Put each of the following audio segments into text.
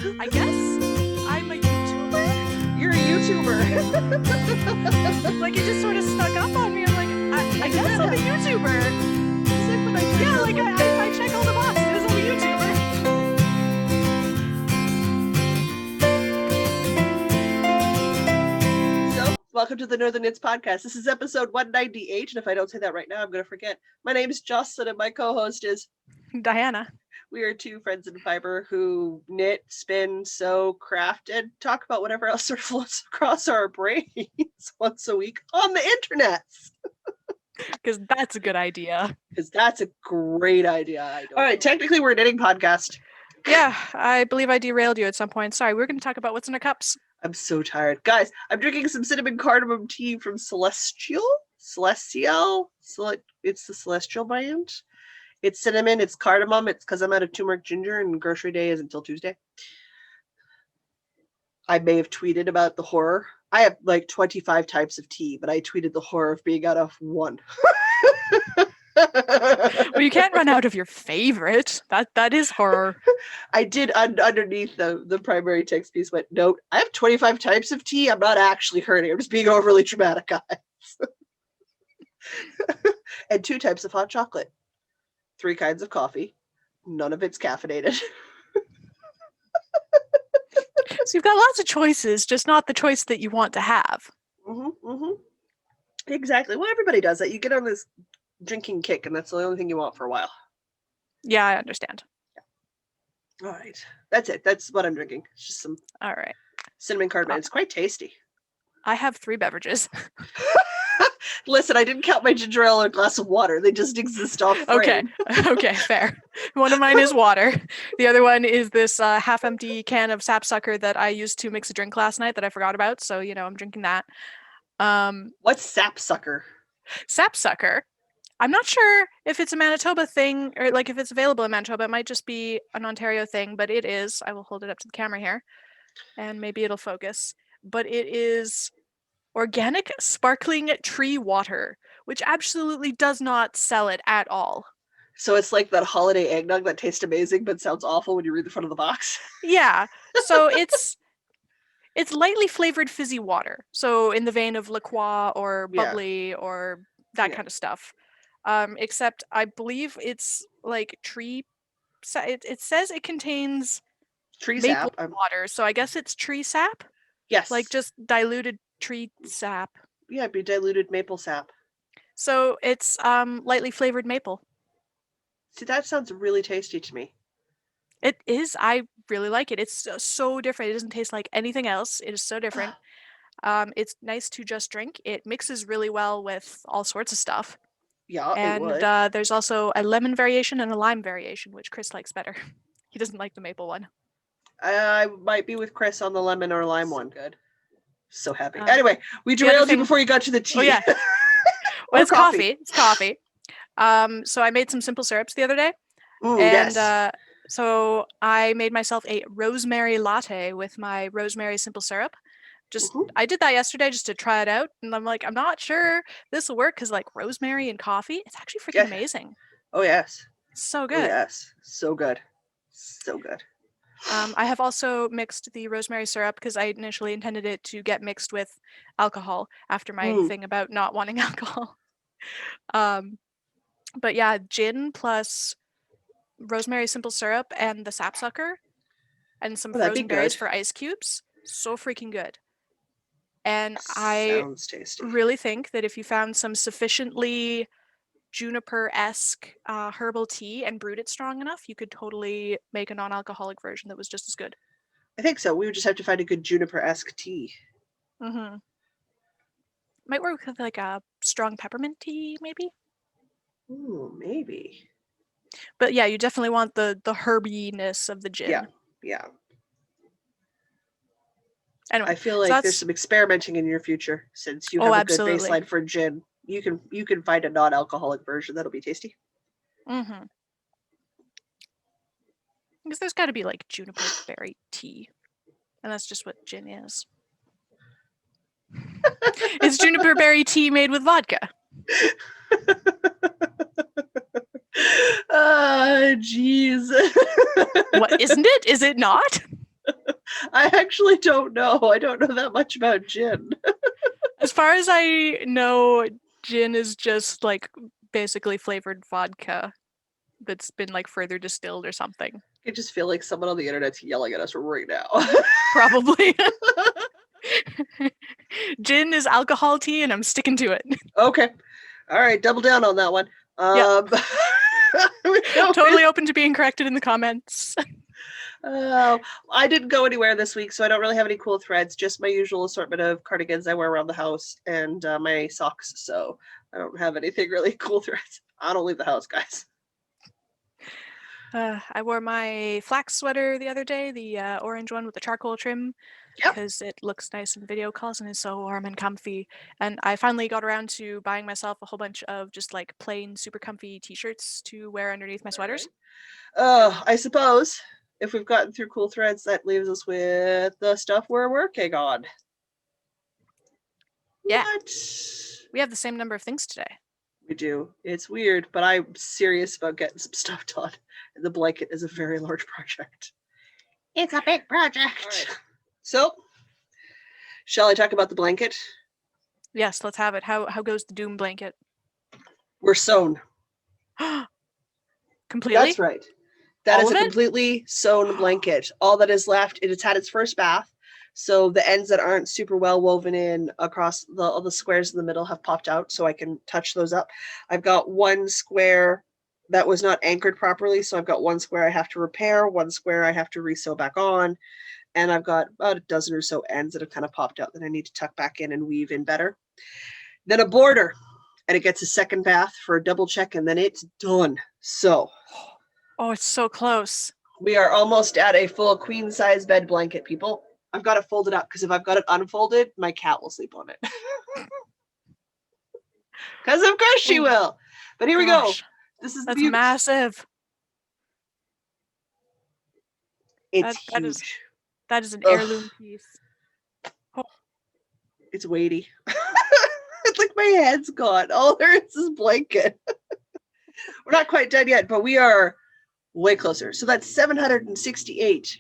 I guess I'm a YouTuber. You're a YouTuber. Like, it just sort of snuck up on me. I'm like, I guess I'm a YouTuber. Yeah, like I check all the boxes. I'm a YouTuber. So, welcome to the Northern Knits Podcast. This is episode 198, and if I don't say that right now, I'm going to forget. My name is Jocelyn, and my co-host is Diana. We are two friends in fiber who knit, spin, sew, craft, and talk about whatever else sort of floats across our brains once a week on the internet. Because that's a good idea. Because that's a great idea. All right, technically we're a knitting podcast. Yeah, I believe I derailed you at some point. Sorry, we're going to talk about what's in our cups. I'm so tired. Guys, I'm drinking some cinnamon cardamom tea from Celestial. It's the Celestial brand. It's cinnamon, it's cardamom. It's because I'm out of turmeric ginger and grocery day is until Tuesday. I may have tweeted about the horror. I have like 25 types of tea, but I tweeted the horror of being out of one. Well, you can't run out of your favorite. That is horror. I did underneath the primary text piece went, note, I have 25 types of tea. I'm not actually hurting. I'm just being overly dramatic, guys. And 2 types of hot chocolate. 3 kinds of coffee. None of it's caffeinated. So you've got lots of choices, just not the choice that you want to have. Exactly. Well, everybody does that. You get on this drinking kick, and that's the only thing you want for a while. Yeah, I understand. All right. That's it. That's what I'm drinking. It's just some All right. cinnamon cardamom. It's quite tasty. I have 3 beverages. Listen, I didn't count my ginger ale or a glass of water. They just exist off frame. Okay, fair. One of mine is water. The other one is this half-empty can of sapsucker that I used to mix a drink last night that I forgot about. So, I'm drinking that. What's sapsucker? Sapsucker. I'm not sure if it's a Manitoba thing or like if it's available in Manitoba. It might just be an Ontario thing, but it is. I will hold it up to the camera here, and maybe it'll focus. But it is organic sparkling tree water, which absolutely does not sell it at all. So it's like that holiday eggnog that tastes amazing but sounds awful when you read the front of the box. Yeah. So it's lightly flavored fizzy water. So in the vein of La Croix or bubbly or that kind of stuff. Except I believe it's like tree. It says it contains tree maple sap. Water, so I guess it's tree sap. Yes. Like just diluted tree sap. Yeah, it'd be diluted maple sap. So it's lightly flavored maple. See, that sounds really tasty to me. It is. I really like it. It's so different. It doesn't taste like anything else. It is so different. It's nice to just drink. It mixes really well with all sorts of stuff. Yeah, and it would. There's also a lemon variation and a lime variation, which Chris likes better. He doesn't like the maple one. I might be with Chris on the lemon or lime one. Good. So happy. Anyway, we derailed you before you got to the tea. Oh, yeah. Well, it's coffee. It's coffee. So I made some simple syrups the other day. Yes. So I made myself a rosemary latte with my rosemary simple syrup. I did that yesterday just to try it out, and I'm like, I'm not sure this will work because like rosemary and coffee, it's actually freaking amazing. Oh yes. So good. Oh, yes. So good. So good. I have also mixed the rosemary syrup because I initially intended it to get mixed with alcohol after my thing about not wanting alcohol. But yeah, gin plus rosemary simple syrup and the sapsucker and some frozen berries for ice cubes. So freaking good. And I really think that if you found some sufficiently juniper-esque herbal tea and brewed it strong enough, you could totally make a non-alcoholic version that was just as good. I think so. We would just have to find a good juniper-esque tea. Mm-hmm. Might work with like a strong peppermint tea, maybe? Ooh, maybe. But yeah, you definitely want the herbiness of the gin. Yeah. Anyway, I feel like there's some experimenting in your future since you have a good baseline for gin. You can find a non-alcoholic version that'll be tasty. Mm-hmm. Because there's got to be like juniper berry tea, and that's just what gin is. It's juniper berry tea made with vodka. Ah, jeez. What, isn't it? Is it not? I actually don't know. I don't know that much about gin. As far as I know, gin is just like basically flavored vodka that's been like further distilled or something. I just feel like someone on the internet's yelling at us right now. Probably. Gin is alcohol tea, and I'm sticking to it. Okay. All right, double down on that one. Totally open to being corrected in the comments. I didn't go anywhere this week, so I don't really have any cool threads, just my usual assortment of cardigans I wear around the house and my socks, so I don't have anything really cool threads. I don't leave the house, guys. I wore my flax sweater the other day, the orange one with the charcoal trim, because it looks nice in video calls and is so warm and comfy. And I finally got around to buying myself a whole bunch of just like plain super comfy t-shirts to wear underneath my sweaters. I suppose if we've gotten through cool threads, that leaves us with the stuff we're working on. Yeah. What? We have the same number of things today. We do. It's weird, but I'm serious about getting some stuff done. The blanket is a very large project. It's a big project. Right. So, shall I talk about the blanket? Yes, let's have it. How goes the doom blanket? We're sewn. Completely? That's right. That is a completely sewn blanket. All that is left, it's had its first bath. So the ends that aren't super well woven in across all the squares in the middle have popped out, so I can touch those up. I've got one square that was not anchored properly, so I've got one square I have to repair, one square I have to re-sew back on, and I've got about a dozen or so ends that have kind of popped out that I need to tuck back in and weave in better. Then a border, and it gets a second bath for a double check, and then it's done. So... Oh, it's so close. We are almost at a full queen size bed blanket, people. I've got it folded up because if I've got it unfolded, my cat will sleep on it. Because of course she will. But here we go. This is that's massive. It's huge. That is an heirloom piece. Oh. It's weighty. It's like my head's gone. All there is this blanket. We're not quite done yet, but we are way closer. So that's 768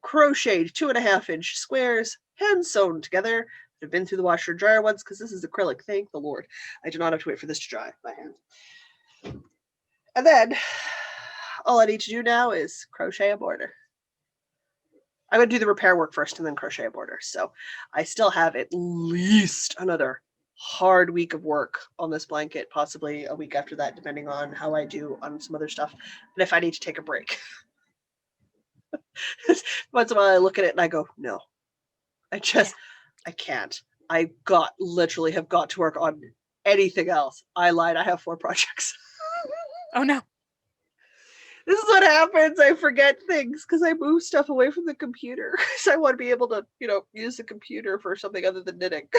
crocheted 2.5-inch squares, hand sewn together. I've been through the washer and dryer once because this is acrylic. Thank the Lord. I do not have to wait for this to dry by hand. And then all I need to do now is crochet a border. I'm going to do the repair work first and then crochet a border. So I still have at least another hard week of work on this blanket, possibly a week after that, depending on how I do on some other stuff. And if I need to take a break. Once in a while I look at it and I go, no, I can't. I literally have got to work on anything else. I lied. I have 4 projects. Oh no. This is what happens. I forget things because I move stuff away from the computer. So I want to be able to, use the computer for something other than knitting.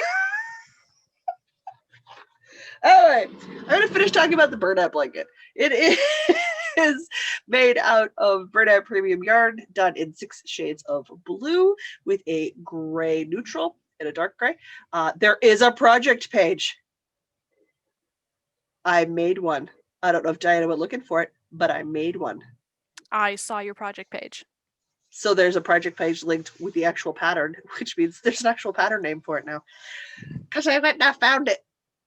All right. I'm going to finish talking about the burnout blanket. It is made out of burnout premium yarn done in 6 shades of blue with a gray neutral and a dark gray. There is a project page. I made one. I don't know if Diana went looking for it, but I made one. I saw your project page. So there's a project page linked with the actual pattern, which means there's an actual pattern name for it now. Because I went and I found it.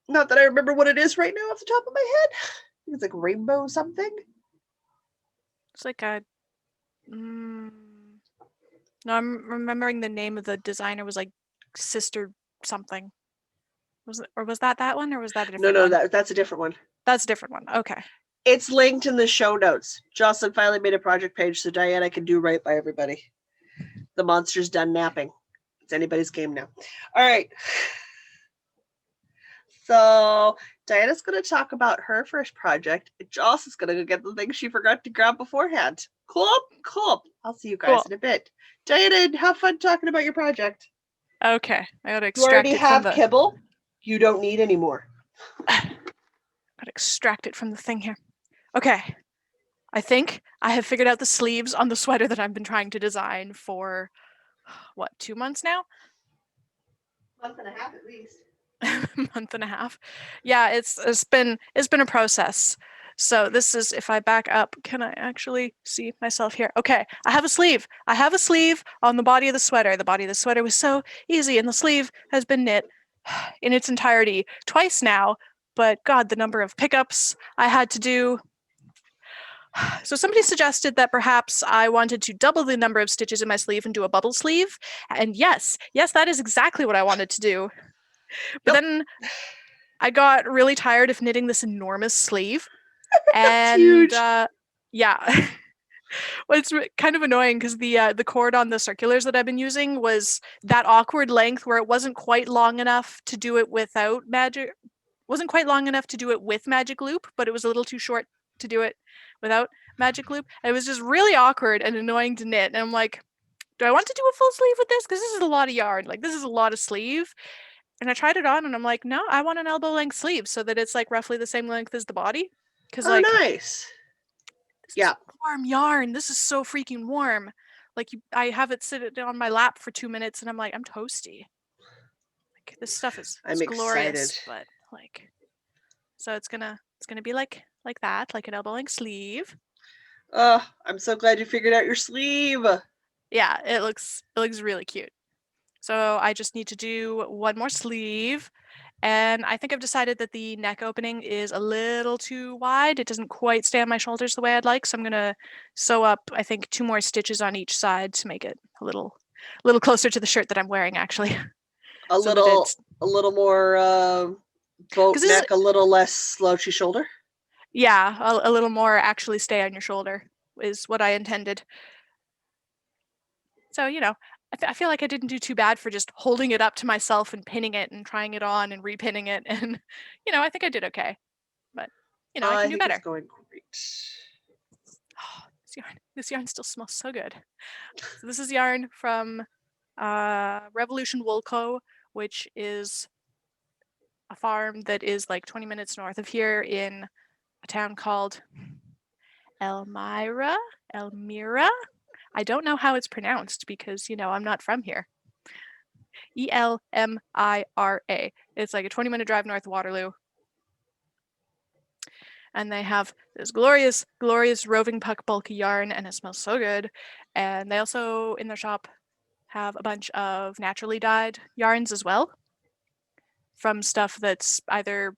Not that I remember what it is right now off the top of my head. I think it's like rainbow something. It's like a... No, I'm remembering the name of the designer was like Sister something. Was that one, or was that a different one? No, that's a different one. That's a different one. Okay. It's linked in the show notes. Jocelyn finally made a project page so Diana can do right by everybody. The monster's done napping. It's anybody's game now. All right. So Diana's going to talk about her first project. Joss is going to go get the thing she forgot to grab beforehand. Cool. I'll see you guys in a bit. Diana, have fun talking about your project. Okay. I got to extract it. You already have kibble. You don't need any more. Got to extract it from the thing here. Okay. I think I have figured out the sleeves on the sweater that I've been trying to design for, 2 months now? Month and a half at least. Month and a half. Yeah, it's been a process. So this is, if I back up, can I actually see myself here? Okay, I have a sleeve. I have a sleeve on the body of the sweater. The body of the sweater was so easy, and the sleeve has been knit in its entirety twice now, but God, the number of pickups I had to do. So somebody suggested that perhaps I wanted to double the number of stitches in my sleeve and do a bubble sleeve. And yes, that is exactly what I wanted to do. But then I got really tired of knitting this enormous sleeve. And yeah. Well, it's kind of annoying because the cord on the circulars that I've been using was that awkward length where it wasn't quite long enough to do it without magic. Wasn't quite long enough to do it with magic loop, but it was a little too short to do it without magic loop. And it was just really awkward and annoying to knit. And I'm like, do I want to do a full sleeve with this? Because this is a lot of yarn. Like this is a lot of sleeve. And I tried it on and I'm like, no, I want an elbow length sleeve so that it's like roughly the same length as the body. Because nice. This is warm yarn. This is so freaking warm. Like I have it sit on my lap for 2 minutes and I'm like, I'm toasty. Like this stuff is glorious, excited. But like, so it's gonna be like that, like an elbow length sleeve. I'm so glad you figured out your sleeve. Yeah, it looks really cute. So I just need to do one more sleeve. And I think I've decided that the neck opening is a little too wide. It doesn't quite stay on my shoulders the way I'd like. So I'm going to sew up, I think, 2 more stitches on each side to make it a little closer to the shirt that I'm wearing, actually. A little more boat neck, a little less slouchy shoulder. Yeah, a little more actually stay on your shoulder is what I intended. So, I feel like I didn't do too bad for just holding it up to myself and pinning it and trying it on and repinning it. And, I think I did okay. But, I can do better. It's going great. Oh, this yarn still smells so good. So this is yarn from Revolution Wool Co., which is a farm that is like 20 minutes north of here in a town called Elmira. I don't know how it's pronounced because, I'm not from here. Elmira. It's like a 20-minute drive north of Waterloo. And they have this glorious, glorious roving puck bulky yarn, and it smells so good. And they also, in their shop, have a bunch of naturally dyed yarns as well, from stuff that's either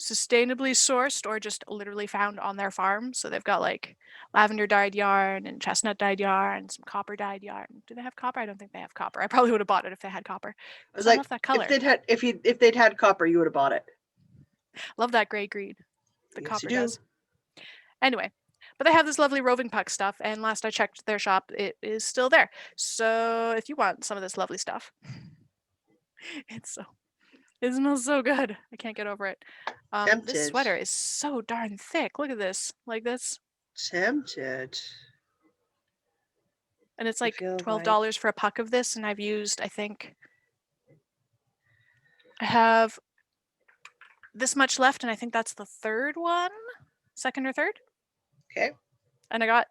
sustainably sourced or just literally found on their farm. So they've got like lavender dyed yarn and chestnut dyed yarn, some copper dyed yarn. Do they have copper? I don't think they have copper. I probably would have bought it if they had copper. I was like, love that color. If they'd had copper, you would have bought it. Love that gray green. The copper does. Anyway, but they have this lovely roving puck stuff, and last I checked their shop, it is still there. So if you want some of this lovely stuff, it smells so good. I can't get over it. This sweater is so darn thick. Look at this. Like this. Tempted. And it's like $12 for a puck of this, and I've used, I think, I have this much left, and I think that's the third one, second or third. Okay. And I got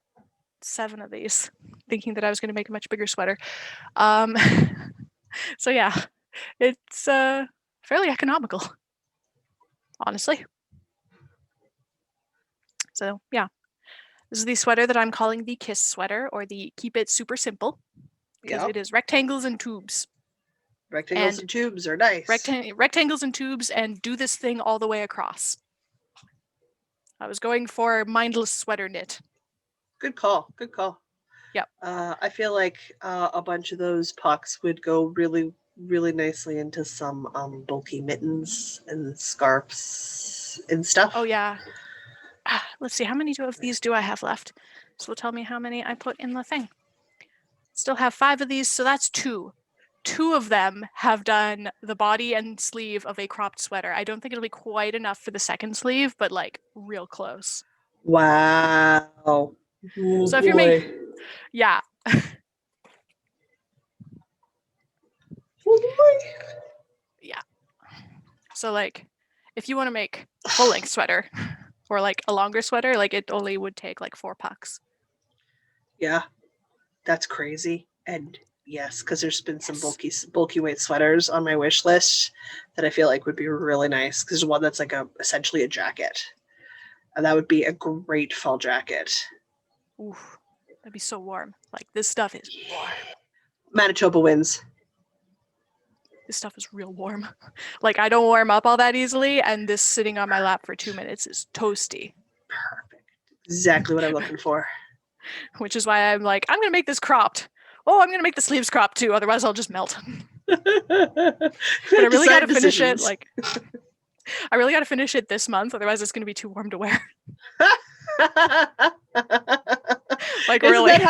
7 of these, thinking that I was going to make a much bigger sweater. So yeah, it's fairly economical, honestly. So yeah, this is the sweater that I'm calling the Kiss sweater, or the Keep It Super Simple, because it is rectangles and tubes. Rectangles and tubes are nice. Rectangles and tubes, and do this thing all the way across. I was going for mindless sweater knit. Good call. Good call. Yep. I feel like a bunch of those pucks would go really, really nicely into some bulky mittens and scarves and stuff. Oh yeah. Let's see, how many of these do I have left? So it'll tell me how many I put in the thing. Still have 5 of these, so that's 2. 2 of them have done the body and sleeve of a cropped sweater. I don't think it'll be quite enough for the second sleeve, but like real close. Wow. Oh, so if you're making, yeah. Yeah. So like, if you want to make a full-length sweater or like a longer sweater, like it only would take like 4 pucks. Yeah, that's crazy. And yes, because there's been some bulky weight sweaters on my wish list that I feel like would be really nice. Because there's one that's like essentially a jacket. And that would be a great fall jacket. Ooh, that'd be so warm. Like, this stuff is warm. Manitoba wins. This stuff is real warm. Like, I don't warm up all that easily, and this sitting on my lap for 2 minutes is toasty. Perfect. Exactly what I'm looking for. Which is why I'm like, I'm going to make this cropped. Oh, I'm going to make the sleeves cropped too, otherwise I'll just melt. But I really got to finish it, like, I really got to finish it this month, otherwise it's going to be too warm to wear. Like, isn't really? that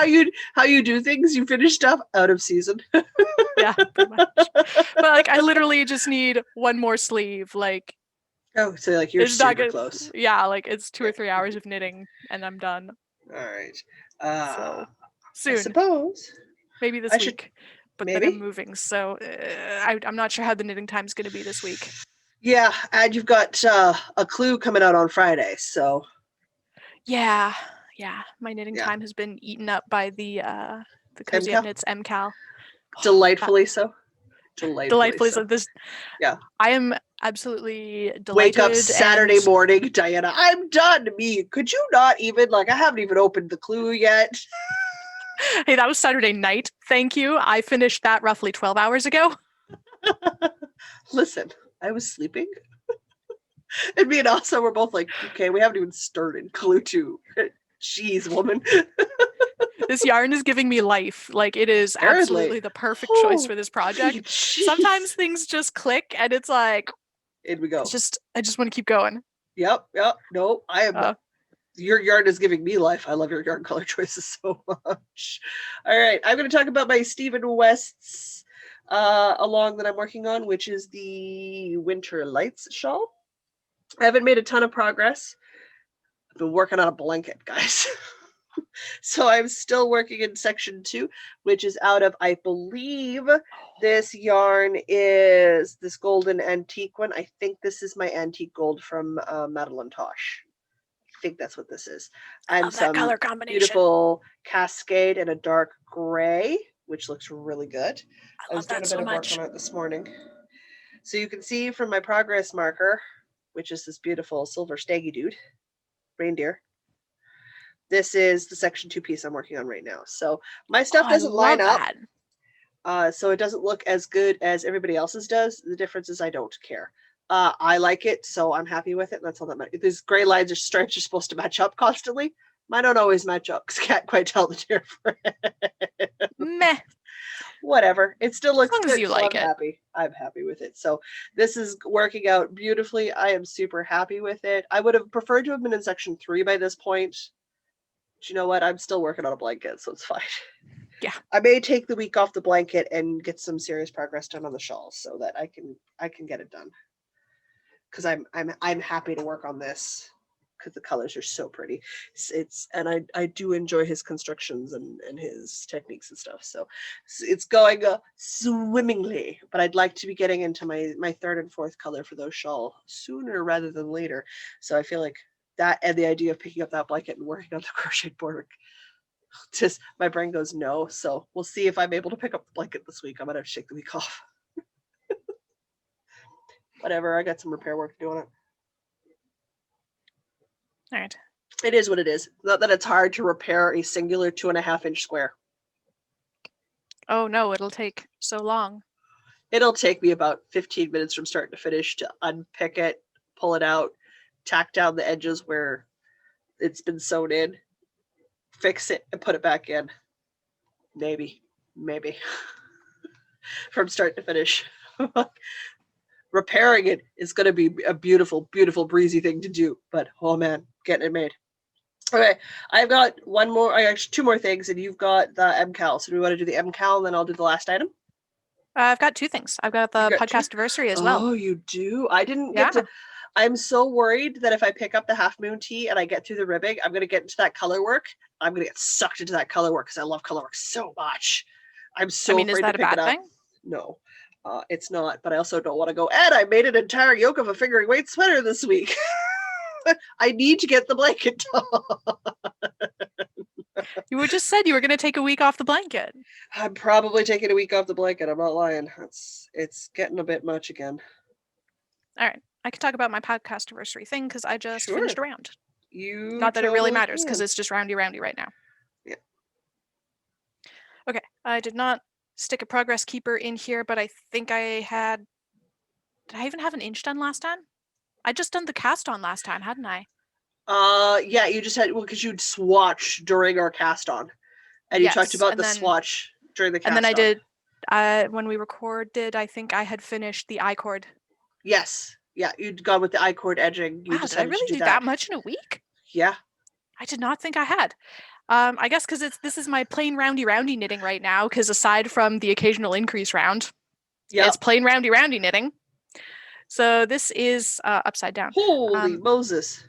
how you do things? You finish stuff out of season. Yeah, pretty much. But like, I literally just need one more sleeve. Like, oh, so like you're super close. Yeah, like it's 2 or 3 hours of knitting, and I'm done. All right. So soon. I suppose maybe this week. But then I'm moving, so I'm not sure how the knitting time's going to be this week. Yeah, and you've got a clue coming out on Friday, so. Yeah. My knitting time has been eaten up by the Cozy Up Knits MCal. Delightfully so. Delightfully so. This. Yeah. I am absolutely delighted. Wake up Saturday morning, Diana. I'm done. Me. Could you not even I haven't even opened the clue yet. Hey, that was Saturday night. Thank you. I finished that roughly 12 hours ago. Listen, I was sleeping. And me and Asa were both like, okay, we haven't even started Clue 2. Jeez, woman. This yarn is giving me life. Like, it is absolutely the perfect choice for this project. Sometimes things just click and it's like, in we go. I just want to keep going. Yep. No, I am. Your yarn is giving me life. I love your yarn color choices so much. All right, I'm going to talk about my Stephen West's along that I'm working on, which is the Winter Lights shawl. I haven't made a ton of progress. I've been working on a blanket, guys. So I'm still working in section 2, which is out of, I believe, this yarn is this golden antique one. I think this is my antique gold from Madeline Tosh. I think that's what this is. And some color combination. Beautiful cascade and a dark gray, which looks really good. I was doing a bit of work on it this morning. So you can see from my progress marker, which is this beautiful silver staggy dude, reindeer. This is the section 2 piece I'm working on right now. So my stuff doesn't line up. So it doesn't look as good as everybody else's does. The difference is I don't care. I like it, so I'm happy with it. And that's all that matters. These gray lines or stripes are supposed to match up constantly. Mine don't always match up because I can't quite tell the difference. Meh. Whatever. It still looks good. As you like it. I'm happy with it. So this is working out beautifully. I am super happy with it. I would have preferred to have been in section 3 by this point. But you know what? I'm still working on a blanket, so it's fine. Yeah. I may take the week off the blanket and get some serious progress done on the shawl so that I can get it done. Because I'm happy to work on this because the colors are so pretty. And I do enjoy his constructions and his techniques and stuff. So it's going swimmingly. But I'd like to be getting into my third and fourth color for those shawl sooner rather than later. So I feel like that and the idea of picking up that blanket and working on the crochet border, just my brain goes no. So we'll see if I'm able to pick up the blanket this week. I'm gonna have to shake the week off. Whatever, I got some repair work to do on it. All right. It is what it is. Not that it's hard to repair a singular 2.5-inch square. Oh no, it'll take so long. It'll take me about 15 minutes from start to finish to unpick it, pull it out, tack down the edges where it's been sewn in, fix it, and put it back in. Maybe. From start to finish. Repairing it is going to be a beautiful, beautiful, breezy thing to do. But, oh man, getting it made. Okay, I've got actually 2 more things, and you've got the MCal. So do we want to do the MCal, and then I'll do the last item? I've got 2 things. I've got the podcast anniversary as well. Oh, you do? I didn't get to... I'm so worried that if I pick up the Half Moon Tea and I get through the ribbing, I'm going to get into that color work. I'm going to get sucked into that color work because I love color work so much. I'm so afraid to pick it up. Is that a bad thing? No, it's not. But I also don't want to go, and I made an entire yoke of a fingering weight sweater this week. I need to get the blanket done. You just said you were going to take a week off the blanket. I'm probably taking a week off the blanket. I'm not lying. It's getting a bit much again. All right. I can talk about my podcast anniversary thing because I just finished a round. Not that it really matters because it's just roundy right now. Yeah. Okay, I did not stick a progress keeper in here, but I think I had. Did I even have an inch done last time? I just done the cast on last time, hadn't I? Yeah, you just had because you'd swatch during our cast on, and you talked about the swatch during the cast on. And then I did. When we recorded, I think I had finished the I-cord. Yes. Yeah, you'd gone with the I-cord edging. Wow, did I really do that much in a week? Yeah. I did not think I had. I guess because this is my plain roundy knitting right now, because aside from the occasional increase round, it's plain roundy knitting. So this is upside down. Holy Moses.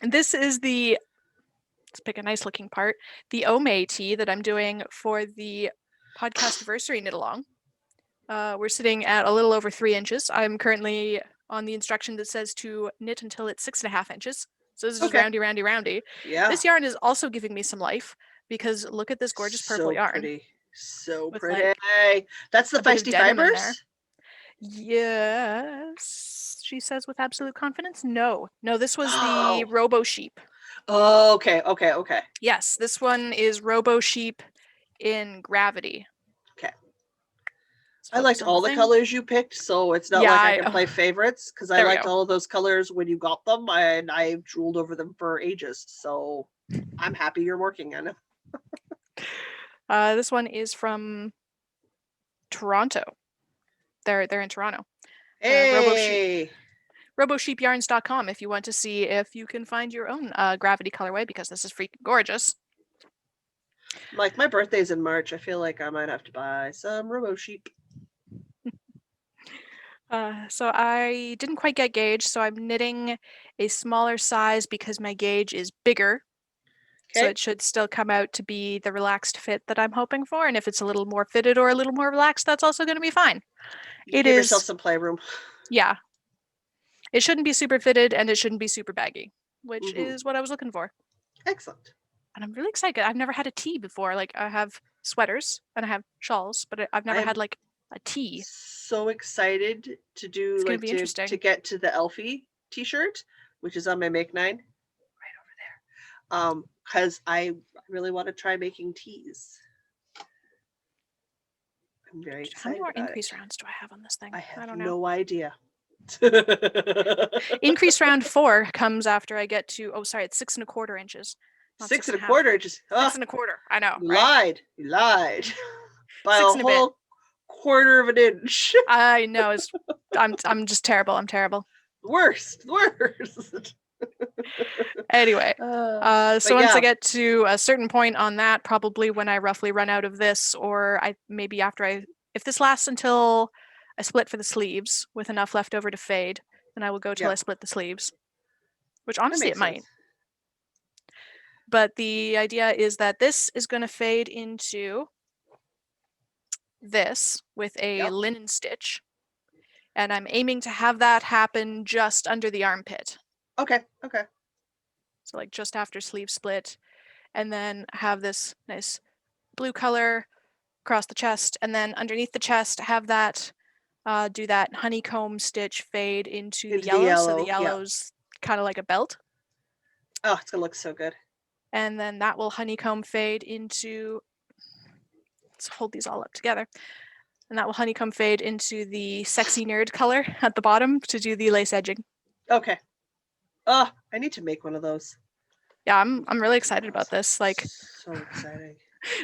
This is let's pick a nice looking part, the Ome tee that I'm doing for the podcast anniversary knit along. We're sitting at a little over 3 inches. I'm currently on the instruction that says to knit until it's 6.5 inches. So this is just roundy. Yeah. This yarn is also giving me some life because look at this gorgeous purple yarn. Pretty. So pretty. That's the feisty fibers? Yes, she says with absolute confidence. No, this was the Robo Sheep. Oh, okay. Yes, this one is Robo Sheep in Gravity. Okay. I liked all the colors you picked, so it's not like I can play favorites, because I liked all of those colors when you got them, and I drooled over them for ages, so I'm happy you're working on it. This one is from Toronto. They're in Toronto. Hey! RoboSheepYarns.com if you want to see if you can find your own Gravity colorway, because this is freaking gorgeous. Like, my birthday's in March. I feel like I might have to buy some Robo Sheep. So I didn't quite get gauge, so I'm knitting a smaller size because my gauge is bigger. Okay. So it should still come out to be the relaxed fit that I'm hoping for. And if it's a little more fitted or a little more relaxed, that's also going to be fine. Give yourself some playroom. Yeah. It shouldn't be super fitted and it shouldn't be super baggy, which is what I was looking for. Excellent. And I'm really excited. I've never had a tee before. Like, I have sweaters and I have shawls, but I've never had like a tee. So excited to do it's like interesting. To get to the Elfie t-shirt, which is on my Make 9 right over there. Because I really want to try making tees. I'm very excited. How many more increase rounds do I have on this thing? I don't know. No idea. Increase round 4 comes after I get to it's 6 1/4 inches. 6 1/4 inches. 6 1/4. I know. You lied. By a whole quarter of an inch. I know. I'm just terrible. I'm terrible. Worst. Anyway, so once I get to a certain point on that, probably when I roughly run out of this, or maybe after if this lasts until I split for the sleeves with enough left over to fade, then I will go till I split the sleeves, which honestly it might. But the idea is that this is going to fade into this with a linen stitch, and I'm aiming to have that happen just under the armpit. Okay. So like just after sleeve split, and then have this nice blue color across the chest, and then underneath the chest have that do that honeycomb stitch fade into the yellow. So the yellow's kind of like a belt. Oh, it's gonna look so good. And then that will honeycomb fade into, let's hold these all up together. And that will honeycomb fade into the sexy nerd color at the bottom to do the lace edging. Okay. Oh, I need to make one of those. Yeah, I'm really excited about this. Like, so exciting.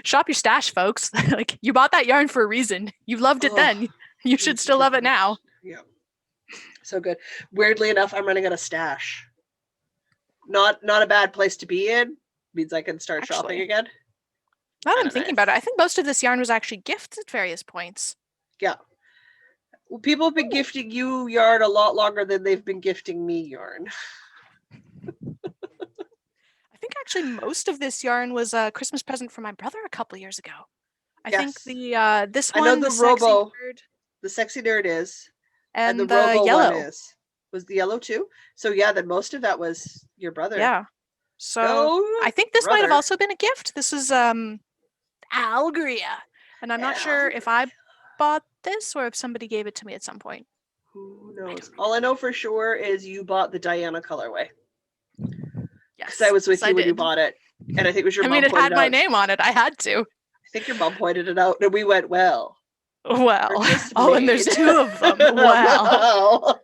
Shop your stash, folks. Like, you bought that yarn for a reason. You loved it then. You should still love it now. Yeah. So good. Weirdly enough, I'm running out of stash. Not a bad place to be in. Means I can start shopping again. Now that I'm thinking about it, I think most of this yarn was actually gifts at various points. Yeah. Well, people have been gifting you yarn a lot longer than they've been gifting me yarn. I think actually most of this yarn was a Christmas present from my brother a couple years ago. I think this one, I know the sexy nerd is, and the Robo yellow one was the yellow too. So yeah, then most of that was your brother. Yeah. So I think this might have also been a gift. This is Algria, and I'm not sure if I bought this or if somebody gave it to me at some point. Who knows? All I know for sure is you bought the Diana colorway. Yes. Because I was with you when you bought it. And I think it was your mom. It had my name on it. I had to. I think your mom pointed it out and we went, well. And there's two of them. Well.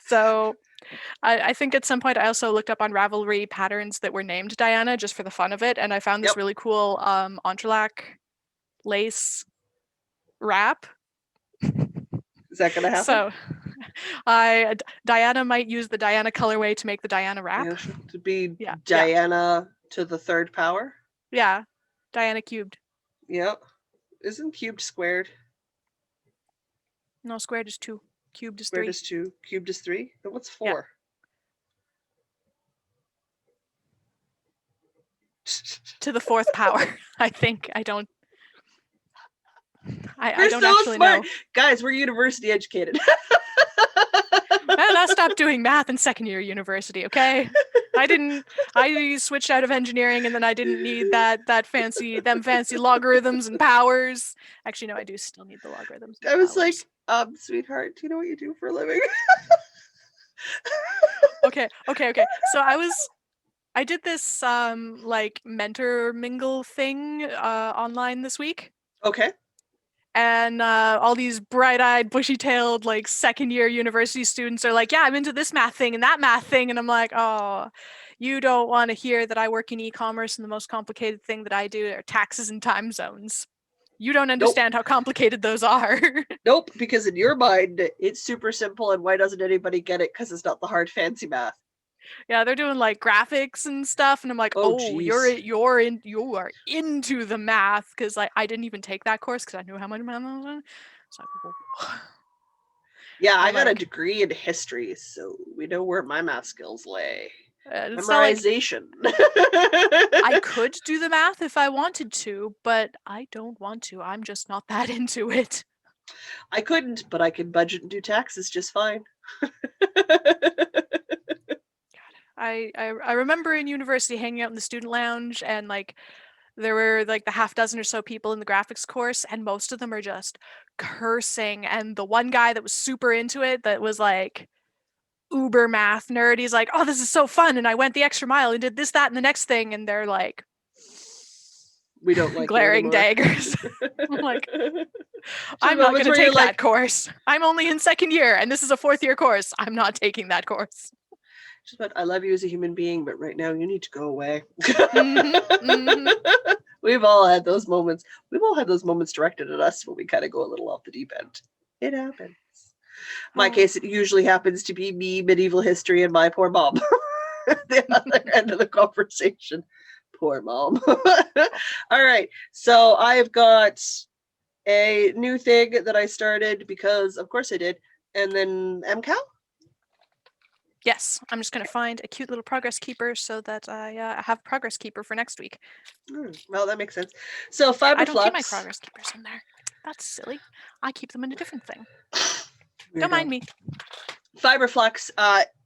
So I think at some point I also looked up on Ravelry patterns that were named Diana just for the fun of it. And I found this really cool entrelac lace wrap. Is that going to happen? So Diana might use the Diana colorway to make the Diana wrap. Yeah, to be Diana to the third power. Yeah. Diana cubed. Yep. Isn't cubed squared? No, squared is 2. Cubed is 3. Squared is 2. Cubed is 3. Then what's 4? Yeah. To the 4th power, I think. I don't so actually smart. know. Guys, we're university educated. I stopped doing math in 2nd year university, okay? I switched out of engineering and then I didn't need them fancy logarithms and powers. Actually, no, I do still need the logarithms. I was powers. Like, sweetheart, do you know what you do for a living? Okay. So I did this like mentor mingle thing online this week. Okay. And all these bright-eyed, bushy-tailed, like 2nd year university students are like, yeah, I'm into this math thing and that math thing. And I'm like, oh, you don't want to hear that I work in e-commerce and the most complicated thing that I do are taxes and time zones. You don't understand how complicated those are. Nope, because in your mind, it's super simple and why doesn't anybody get it? Because it's not the hard, fancy math. Yeah, they're doing like graphics and stuff, and I'm like, you are into the math, because like I didn't even take that course because I knew how much math was. So yeah, I got a degree in history, so we know where my math skills lay. Memorization. I could do the math if I wanted to, but I don't want to. I'm just not that into it. I couldn't, but I can budget and do taxes just fine. I remember in university hanging out in the student lounge, and like there were like the half dozen or so people in the graphics course, and most of them are just cursing. And the one guy that was super into it, that was like uber math nerd, he's like, oh, this is so fun, and I went the extra mile and did this, that, and the next thing, and they're like, we don't like glaring daggers. I'm like, I'm not going to take that course. I'm only in 2nd year, and this is a 4th year course. I'm not taking that course. But I love you as a human being, but right now you need to go away. Mm-hmm. We've all had those moments. We've all had those moments directed at us when we kind of go a little off the deep end. It happens. My case, it usually happens to be me, medieval history, and my poor mom. The other end of the conversation. Poor mom. All right. So I've got a new thing that I started because, of course, I did. And then MCal? Yes, I'm just going to find a cute little progress keeper so that I have progress keeper for next week. Well, that makes sense. So Fiberflux. I don't keep my progress keepers in there. That's silly. I keep them in a different thing. Don't mind me. Fiberflux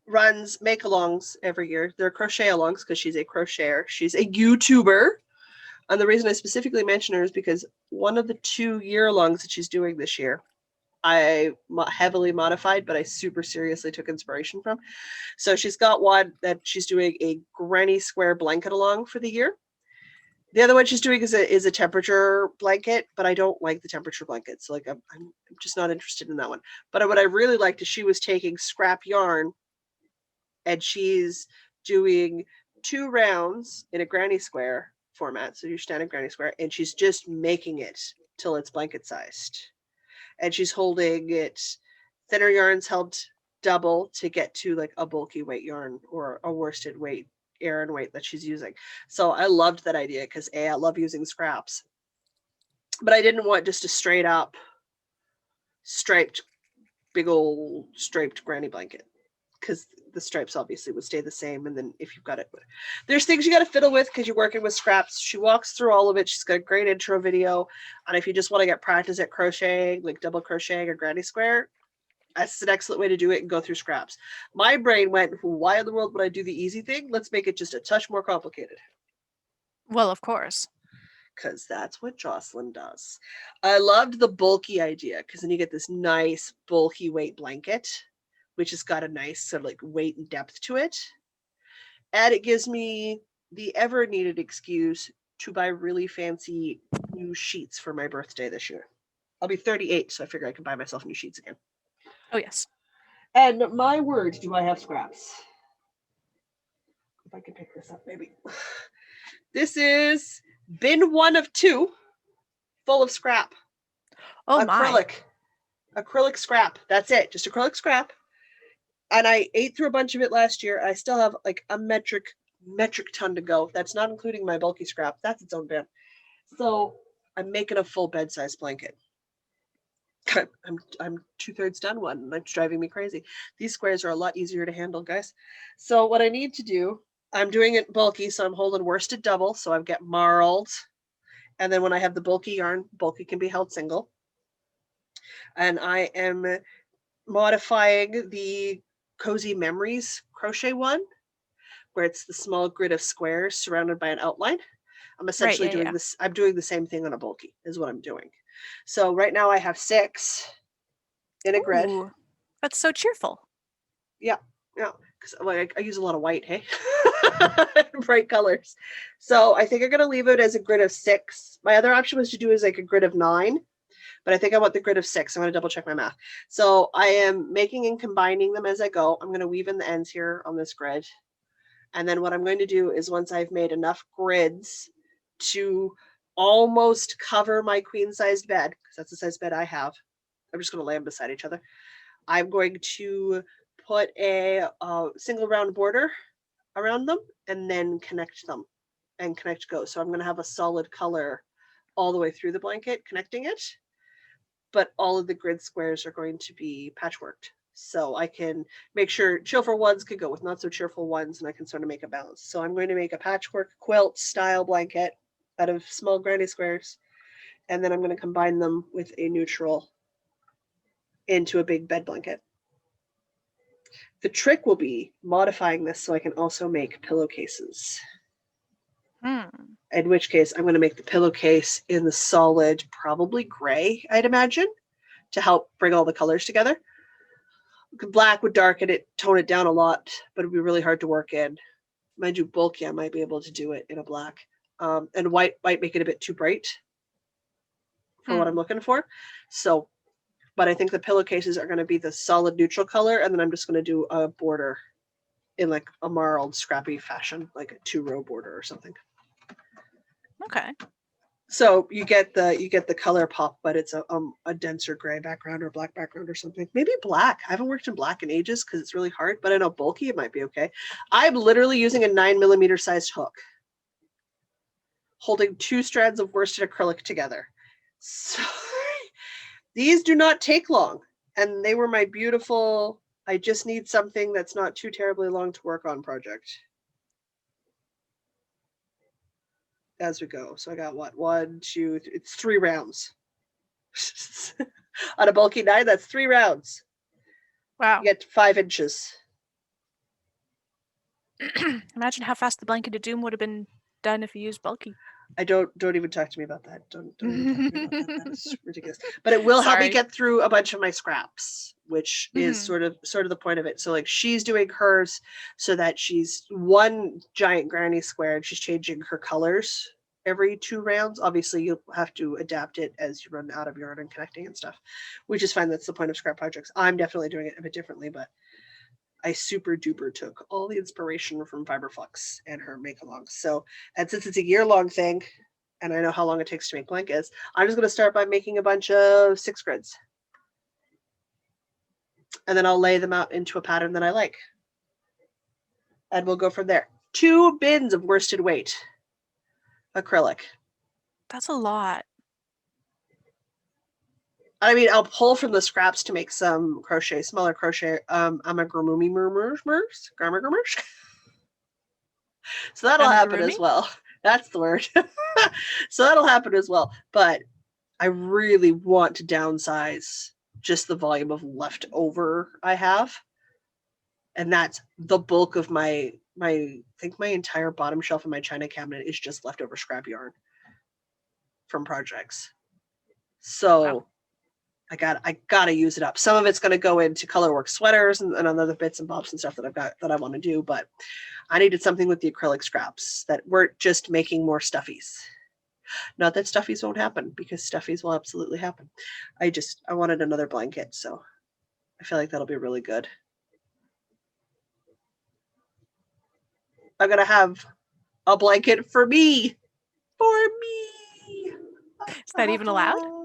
runs make-alongs every year. They're crochet-alongs because she's a crocheter. She's a YouTuber. And the reason I specifically mention her is because one of the 2 year-alongs that she's doing this year, I heavily modified, but I super seriously took inspiration from. So she's got one that she's doing a granny square blanket along for the year. The other one she's doing is a temperature blanket, but I don't like the temperature blankets. Like I'm just not interested in that one. But what I really liked is she was taking scrap yarn and she's doing 2 rounds in a granny square format. So your standard granny square, and she's just making it till it's blanket sized. And she's holding it, thinner yarns held double to get to like a bulky weight yarn or a worsted weight, Aran weight that she's using. So I loved that idea because I love using scraps. But I didn't want just a straight up striped, big old striped granny blanket because the stripes obviously would stay the same. And then if you've got it, there's things you got to fiddle with because you're working with scraps. She walks through all of it. She's got a great intro video. And if you just want to get practice at crocheting, like double crocheting or granny square, that's an excellent way to do it and go through scraps. My brain went, why in the world would I do the easy thing? Let's make it just a touch more complicated. Well, of course. Because that's what Jocelyn does. I loved the bulky idea because then you get this nice bulky weight blanket, which has got a nice sort of like weight and depth to it. And it gives me the ever needed excuse to buy really fancy new sheets for my birthday this year. I'll be 38, so I figure I can buy myself new sheets again. Oh, yes. And my word, do I have scraps? If I can pick this up, maybe. This is bin 1 of 2, full of scrap. Oh, acrylic. My. Acrylic scrap. That's it. Just acrylic scrap. And I ate through a bunch of it last year. I still have like a metric ton to go. That's not including my bulky scrap. That's its own bin. So I'm making a full bed size blanket. I'm 2/3 done one, and it's driving me crazy. These squares are a lot easier to handle, guys. So what I need to do, I'm doing it bulky, so I'm holding worsted double, so I've got marled. And then when I have the bulky yarn, bulky can be held single. And I am modifying the Cozy Memories crochet one, where it's the small grid of squares surrounded by an outline. I'm essentially doing this. I'm doing the same thing on a bulky is what I'm doing. So right now I have 6 in a grid. That's so cheerful. Yeah, because I use a lot of white, hey, bright colors. So I think I'm gonna leave it as a grid of 6. My other option was to do is like a grid of 9, but I think I want the grid of 6. I'm gonna double check my math. So I am making and combining them as I go. I'm gonna weave in the ends here on this grid, and then what I'm going to do is once I've made enough grids to almost cover my queen-sized bed, because that's the size bed I have. I'm just gonna lay them beside each other. I'm going to put a single round border around them and then connect them and connect go. So I'm going to have a solid color all the way through the blanket connecting it, but all of the grid squares are going to be patchworked. So I can make sure cheerful ones could go with not so cheerful ones, and I can sort of make a balance. So I'm going to make a patchwork quilt style blanket out of small granny squares, and then I'm going to combine them with a neutral into a big bed blanket. The trick will be modifying this so I can also make pillowcases. In which case, I'm going to make the pillowcase in the solid, probably gray, I'd imagine, to help bring all the colors together. Black would darken it, tone it down a lot, but it'd be really hard to work in. Mind you, bulky, I might be able to do it in a black. And white might make it a bit too bright for what I'm looking for. So, but I think the pillowcases are going to be the solid neutral color, and then I'm just going to do a border in like a marled, scrappy fashion, like a 2-row border or something. Okay. So you get the color pop, but it's a denser gray background or black background or something. Maybe black. I haven't worked in black in ages because it's really hard, but I know bulky it might be okay. I'm literally using a 9mm sized hook, holding 2 strands of worsted acrylic together. So these do not take long, and they were my beautiful, I just need something that's not too terribly long to work on project. As we go. So I got what? 1, 2, 3, it's 3 rounds. On a bulky 9, that's 3 rounds. Wow. You get 5 inches. Imagine how fast the blanket of doom would have been done if you used bulky. I don't even talk to me about that. Don't even talk to me about that. That is ridiculous. But it will help me get through a bunch of my scraps, which is sort of the point of it. So like she's doing hers so that she's one giant granny square and she's changing her colors every 2 rounds. Obviously you'll have to adapt it as you run out of yarn and connecting and stuff, which is fine. That's the point of scrap projects. I'm definitely doing it a bit differently, but I super duper took all the inspiration from Fiberflux and her make-alongs. So, and since it's a year-long thing, and I know how long it takes to make blankets, I'm just going to start by making a bunch of 6 grids. And then I'll lay them out into a pattern that I like. And we'll go from there. 2 bins of worsted weight acrylic. That's a lot. I mean, I'll pull from the scraps to make some crochet, smaller crochet. I'm a grammar. So that'll happen as well. That's the word. So that'll happen as well. But I really want to downsize just the volume of leftover I have. And that's the bulk of I think my entire bottom shelf in my china cabinet is just leftover scrap yarn from projects. So I gotta use it up. Some of it's gonna go into colorwork sweaters and other bits and bobs and stuff that I've got that I want to do, but I needed something with the acrylic scraps that weren't just making more stuffies. Not that stuffies won't happen, because stuffies will absolutely happen. I wanted another blanket, so I feel like that'll be really good. I'm gonna have a blanket for me. For me. Is that even allowed?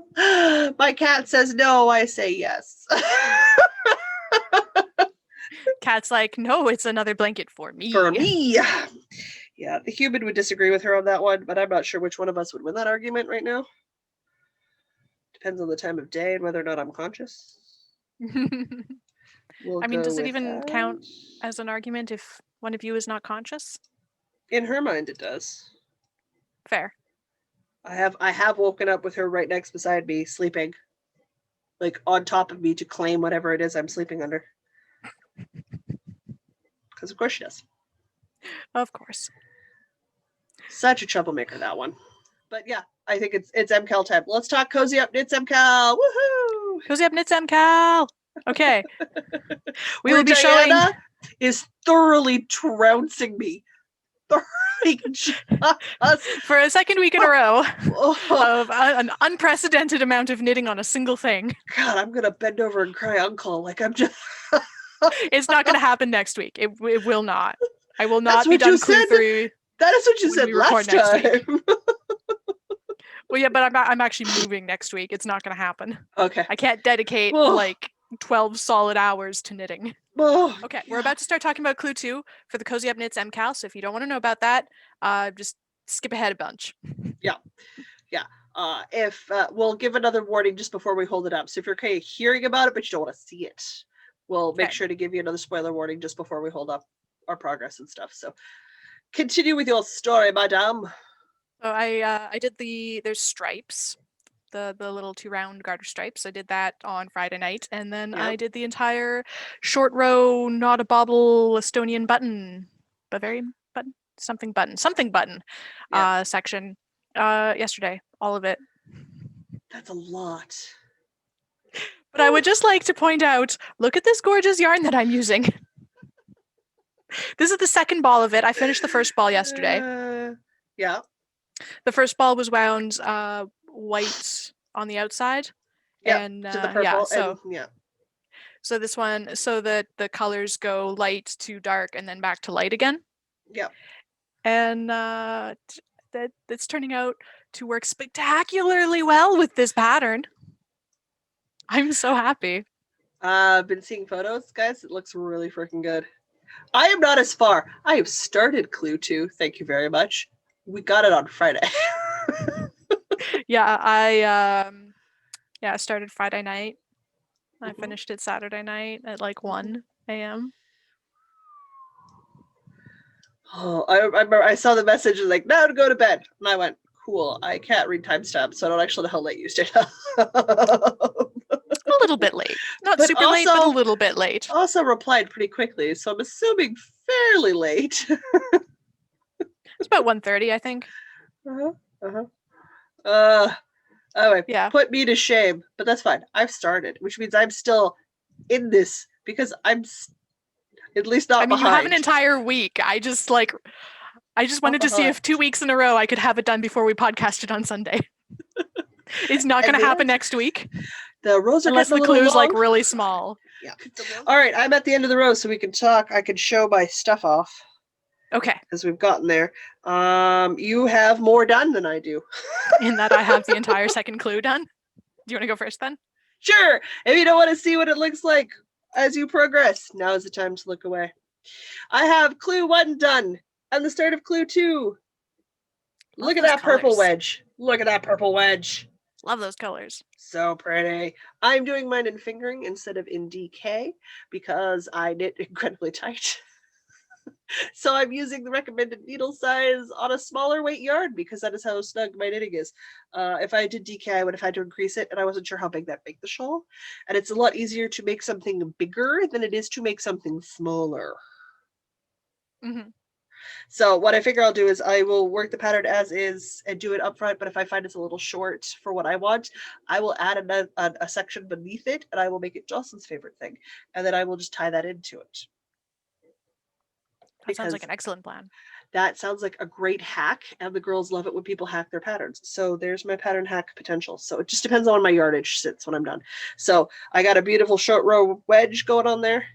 My cat says no, I say yes. Cat's like, no, it's another blanket for me. For me. Yeah, the human would disagree with her on that one, but I'm not sure which one of us would win that argument right now. Depends on the time of day and whether or not I'm conscious. I mean, does it even count as an argument if one of you is not conscious? In her mind, it does. Fair. I have woken up with her right next beside me, sleeping, like on top of me to claim whatever it is I'm sleeping under. Because of course she does. Of course. Such a troublemaker, that one. But yeah, I think it's MCal time. Let's talk Cozy Up Knits MCal. Woohoo! Cozy Up Knits MCal. Okay. We will be Diana showing is thoroughly trouncing me. For a second week in a row of an unprecedented amount of knitting on a single thing. God, I'm gonna bend over and cry uncle. Like I'm just. It's not gonna happen next week. It will not. I will not be done Clue 3. That is what you said last time. Well, yeah, but I'm actually moving next week. It's not gonna happen. Okay. I can't dedicate like 12 solid hours to knitting. Okay, we're about to start talking about Clue 2 for the Cozy Up Knits MCal, so if you don't want to know about that, just skip ahead a bunch. Yeah. If we'll give another warning just before we hold it up. So if you're okay hearing about it, but you don't want to see it, we'll make sure to give you another spoiler warning just before we hold up our progress and stuff. So continue with your story, madame. So I did there's stripes. The little 2 round garter stripes. I did that on Friday night, and then I did the entire short row, not a bobble Estonian button, Bavarian button, something button section yesterday. All of it. That's a lot. But I would just like to point out, look at this gorgeous yarn that I'm using. This is the second ball of it. I finished the first ball yesterday. Yeah. The first ball was wound white on the outside. Yeah, and to the purple. So this one, so that the colors go light to dark and then back to light again. Yeah. And that's turning out to work spectacularly well with this pattern. I'm so happy. I've been seeing photos, guys. It looks really freaking good. I am not as far. I have started Clue 2. Thank you very much. We got it on Friday. Yeah, I started Friday night. I finished it Saturday night at like 1 a.m. Oh, I remember I saw the message like, now to go to bed. And I went, cool, I can't read timestamps, so I don't actually know how late you stayed up. A little bit late. Not super late, but a little bit late. Also replied pretty quickly, so I'm assuming fairly late. It's about 1:30, I think. Anyway, put me to shame, but that's fine. I've started, which means I'm still in this because I'm at least not behind. You have an entire week. I just wanted to see if 2 weeks in a row I could have it done before we podcasted on Sunday. It's not going to happen next week. The rows are unless the clue's like really small. Yeah. All right, I'm at the end of the row, so we can talk. I can show my stuff off. Okay. Because we've gotten there. You have more done than I do. In that I have the entire second clue done. Do you want to go first then? Sure. If you don't want to see what it looks like as you progress, now is the time to look away. I have Clue 1 done and the start of Clue 2. Look at that purple wedge. Look at that purple wedge. Love those colors. So pretty. I'm doing mine in fingering instead of in DK because I knit incredibly tight. So I'm using the recommended needle size on a smaller weight yarn because that is how snug my knitting is. If I did DK, I would have had to increase it, and I wasn't sure how big that make the shawl. And it's a lot easier to make something bigger than it is to make something smaller. Mm-hmm. So what I figure I'll do is I will work the pattern as is and do it up front, but if I find it's a little short for what I want, I will add a section beneath it, and I will make it Jocelyn's favorite thing, and then I will just tie that into it. That sounds like an excellent plan. That sounds like a great hack, and the girls love it when people hack their patterns. So there's my pattern hack potential. So it just depends on my yardage sits when I'm done. So I got a beautiful short row wedge going on there,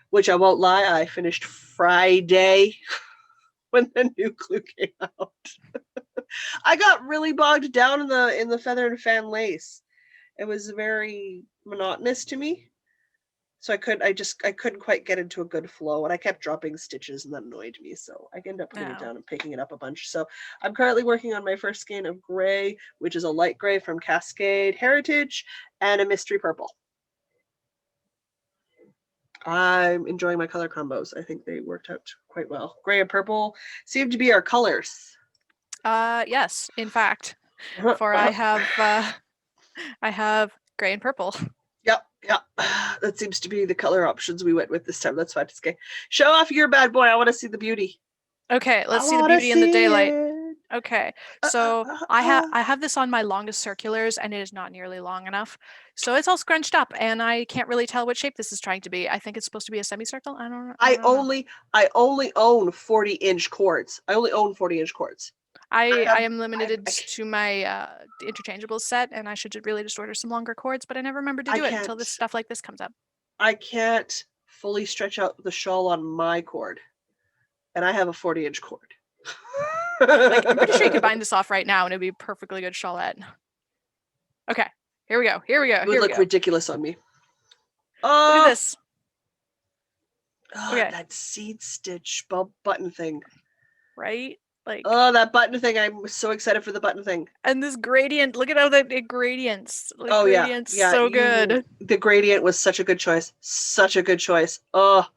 which I won't lie, I finished Friday when the new glue came out. I got really bogged down in the feather and fan lace. It was very monotonous to me. So I couldn't quite get into a good flow, and I kept dropping stitches, and that annoyed me. So I ended up putting it down and picking it up a bunch. So I'm currently working on my first skein of gray, which is a light gray from Cascade Heritage, and a mystery purple. I'm enjoying my color combos. I think they worked out quite well. Gray and purple seem to be our colors. Yes, in fact, for I have gray and purple. Yep. That seems to be the color options we went with this time. That's fine. Okay. Show off your bad boy. I want to see the beauty. Okay, let's see the beauty in the daylight. Okay, so I have this on my longest circulars, and it is not nearly long enough. So it's all scrunched up, and I can't really tell what shape this is trying to be. I think it's supposed to be a semicircle. I don't know. I only own 40-inch cords. I only own 40-inch cords. I am limited to my interchangeable set, and I should really just order some longer cords, but I never remember to do it until this stuff like this comes up. I can't fully stretch out the shawl on my cord, and I have a 40-inch cord. Like, I'm pretty sure you could bind this off right now, and it'd be a perfectly good shawlette. Okay, here we go. It would look ridiculous on me. Oh, look at this. Oh, okay. That seed stitch button thing. Right? Like, oh, that button thing. I'm so excited for the button thing. And this gradient, look at how it gradients. Like, oh, gradient's so good. The gradient was such a good choice. Oh,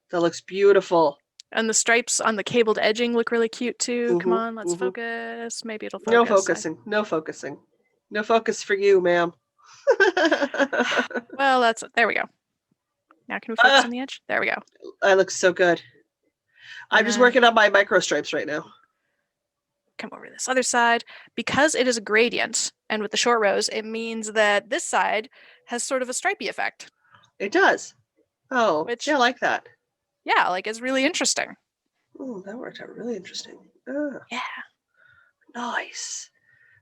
that looks beautiful. And the stripes on the cabled edging look really cute too. Come on, let's focus. Maybe it'll focus. No focusing. No focus for you, ma'am. Well, there we go. Now can we focus on the edge? There we go. That looks so good. I'm just working on my micro stripes right now. Come over to this other side. Because it is a gradient, and with the short rows, it means that this side has sort of a stripy effect. It does. Oh, I like that. Yeah, like it's really interesting. Oh, that worked out really interesting. Yeah. Nice.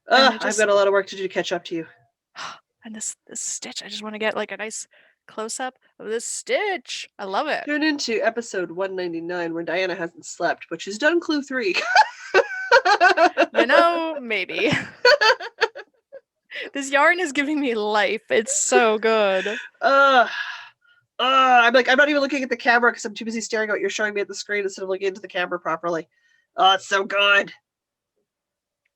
I've got a lot of work to do to catch up to you. And this stitch, I just want to get like a nice close-up of this stitch. I love it. Tune into episode 199 where Diana hasn't slept, but she's done clue 3. Maybe. This yarn is giving me life. It's so good. I'm not even looking at the camera because I'm too busy staring at what you're showing me at the screen instead of looking into the camera properly. Oh, it's so good.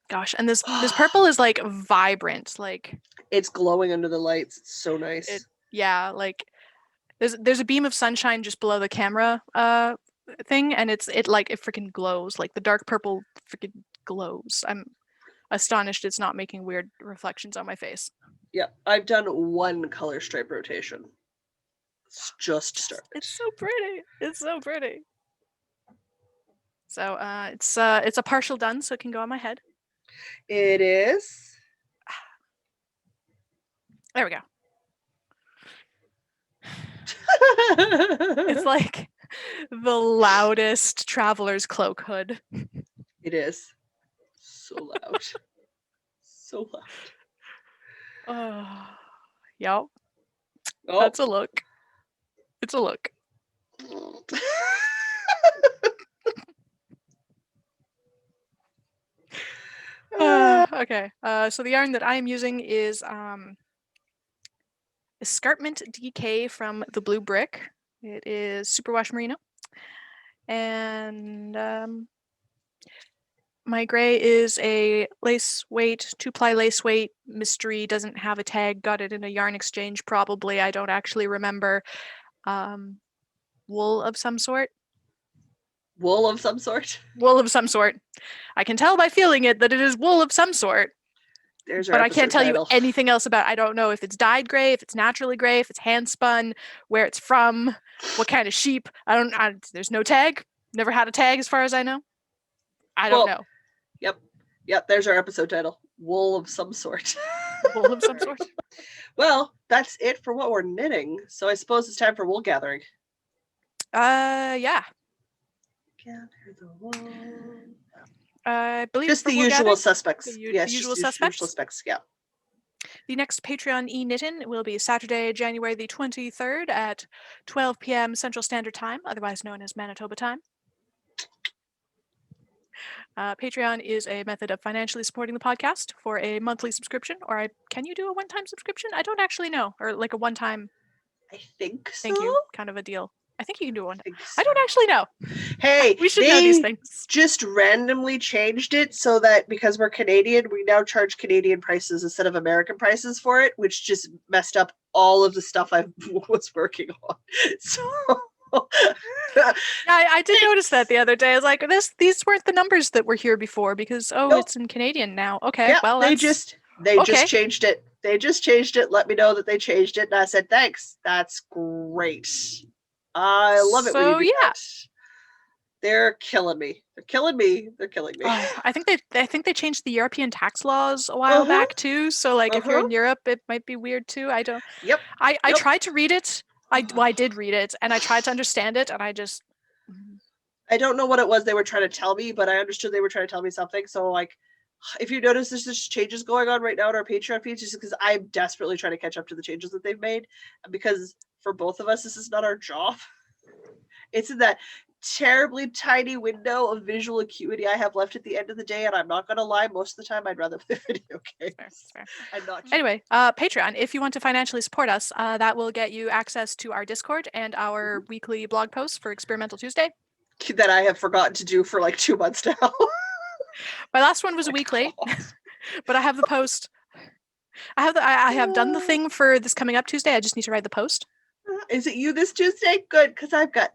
Gosh, and this purple is like vibrant, like it's glowing under the lights. It's so nice. Like there's a beam of sunshine just below the camera thing, and it freaking glows. Like the dark purple freaking glows. I'm astonished it's not making weird reflections on my face. Yeah, I've done one color stripe rotation. It's just started. It's so pretty. So it's a partial done, so it can go on my head. It is. There we go. It's like the loudest traveler's cloak hood. It is. So loud. So loud. Yep. Oh. That's a look. It's a look. Okay. So the yarn that I am using is Escarpment DK from the Blue Brick. It is superwash merino. And my gray is a lace weight, 2-ply lace weight, mystery, doesn't have a tag, got it in a yarn exchange probably, I don't actually remember. Wool of some sort. Wool of some sort? Wool of some sort. I can tell by feeling it that it is wool of some sort. But I can't tell you anything else about it. I don't know if it's dyed gray, if it's naturally gray, if it's hand spun, where it's from, what kind of sheep. There's no tag. Never had a tag as far as I know. I don't know. Yep, there's our episode title. Wool of some sort. Wool of some sort. Well, that's it for what we're knitting. So I suppose it's time for wool gathering. Yeah. Gather the wool. I believe just the usual suspects. Yes, the usual suspects. Yeah. The next Patreon e-knitting will be Saturday, January the 23rd at 12 p.m. Central Standard Time, otherwise known as Manitoba time. Patreon is a method of financially supporting the podcast for a monthly subscription, or can you do a one-time subscription? I don't actually know, or like a one-time. I think so. Thank you, kind of a deal. I think you can do one. I don't actually know. Hey, we should know these things. Just randomly changed it so that because we're Canadian, we now charge Canadian prices instead of American prices for it, which just messed up all of the stuff I was working on. So. Yeah, I did notice that the other day. I was like, these weren't the numbers that were here before because it's in Canadian now. Okay, yeah, well they just changed it. They just changed it. Let me know that they changed it, and I said thanks. That's great. I love it when you do that. They're killing me. They're killing me. I think they changed the European tax laws a while back too. So like if you're in Europe, it might be weird too. I don't. Yep. I tried to read it. I did read it and I tried to understand it and I don't know what it was they were trying to tell me, but I understood they were trying to tell me something. So like, if you notice, there's just changes going on right now in our Patreon feeds, just because I'm desperately trying to catch up to the changes that they've made. Because for both of us, this is not our job. It's in that terribly tiny window of visual acuity I have left at the end of the day, and I'm not going to lie, most of the time I'd rather play video games. Fair. I'm not. Anyway, Patreon, if you want to financially support us, that will get you access to our Discord and our weekly blog posts for Experimental Tuesday. That I have forgotten to do for like 2 months now. My last one was a week late, but I have the post. I have done the thing for this coming up Tuesday. I just need to write the post. Is it you this Tuesday? Good, because I got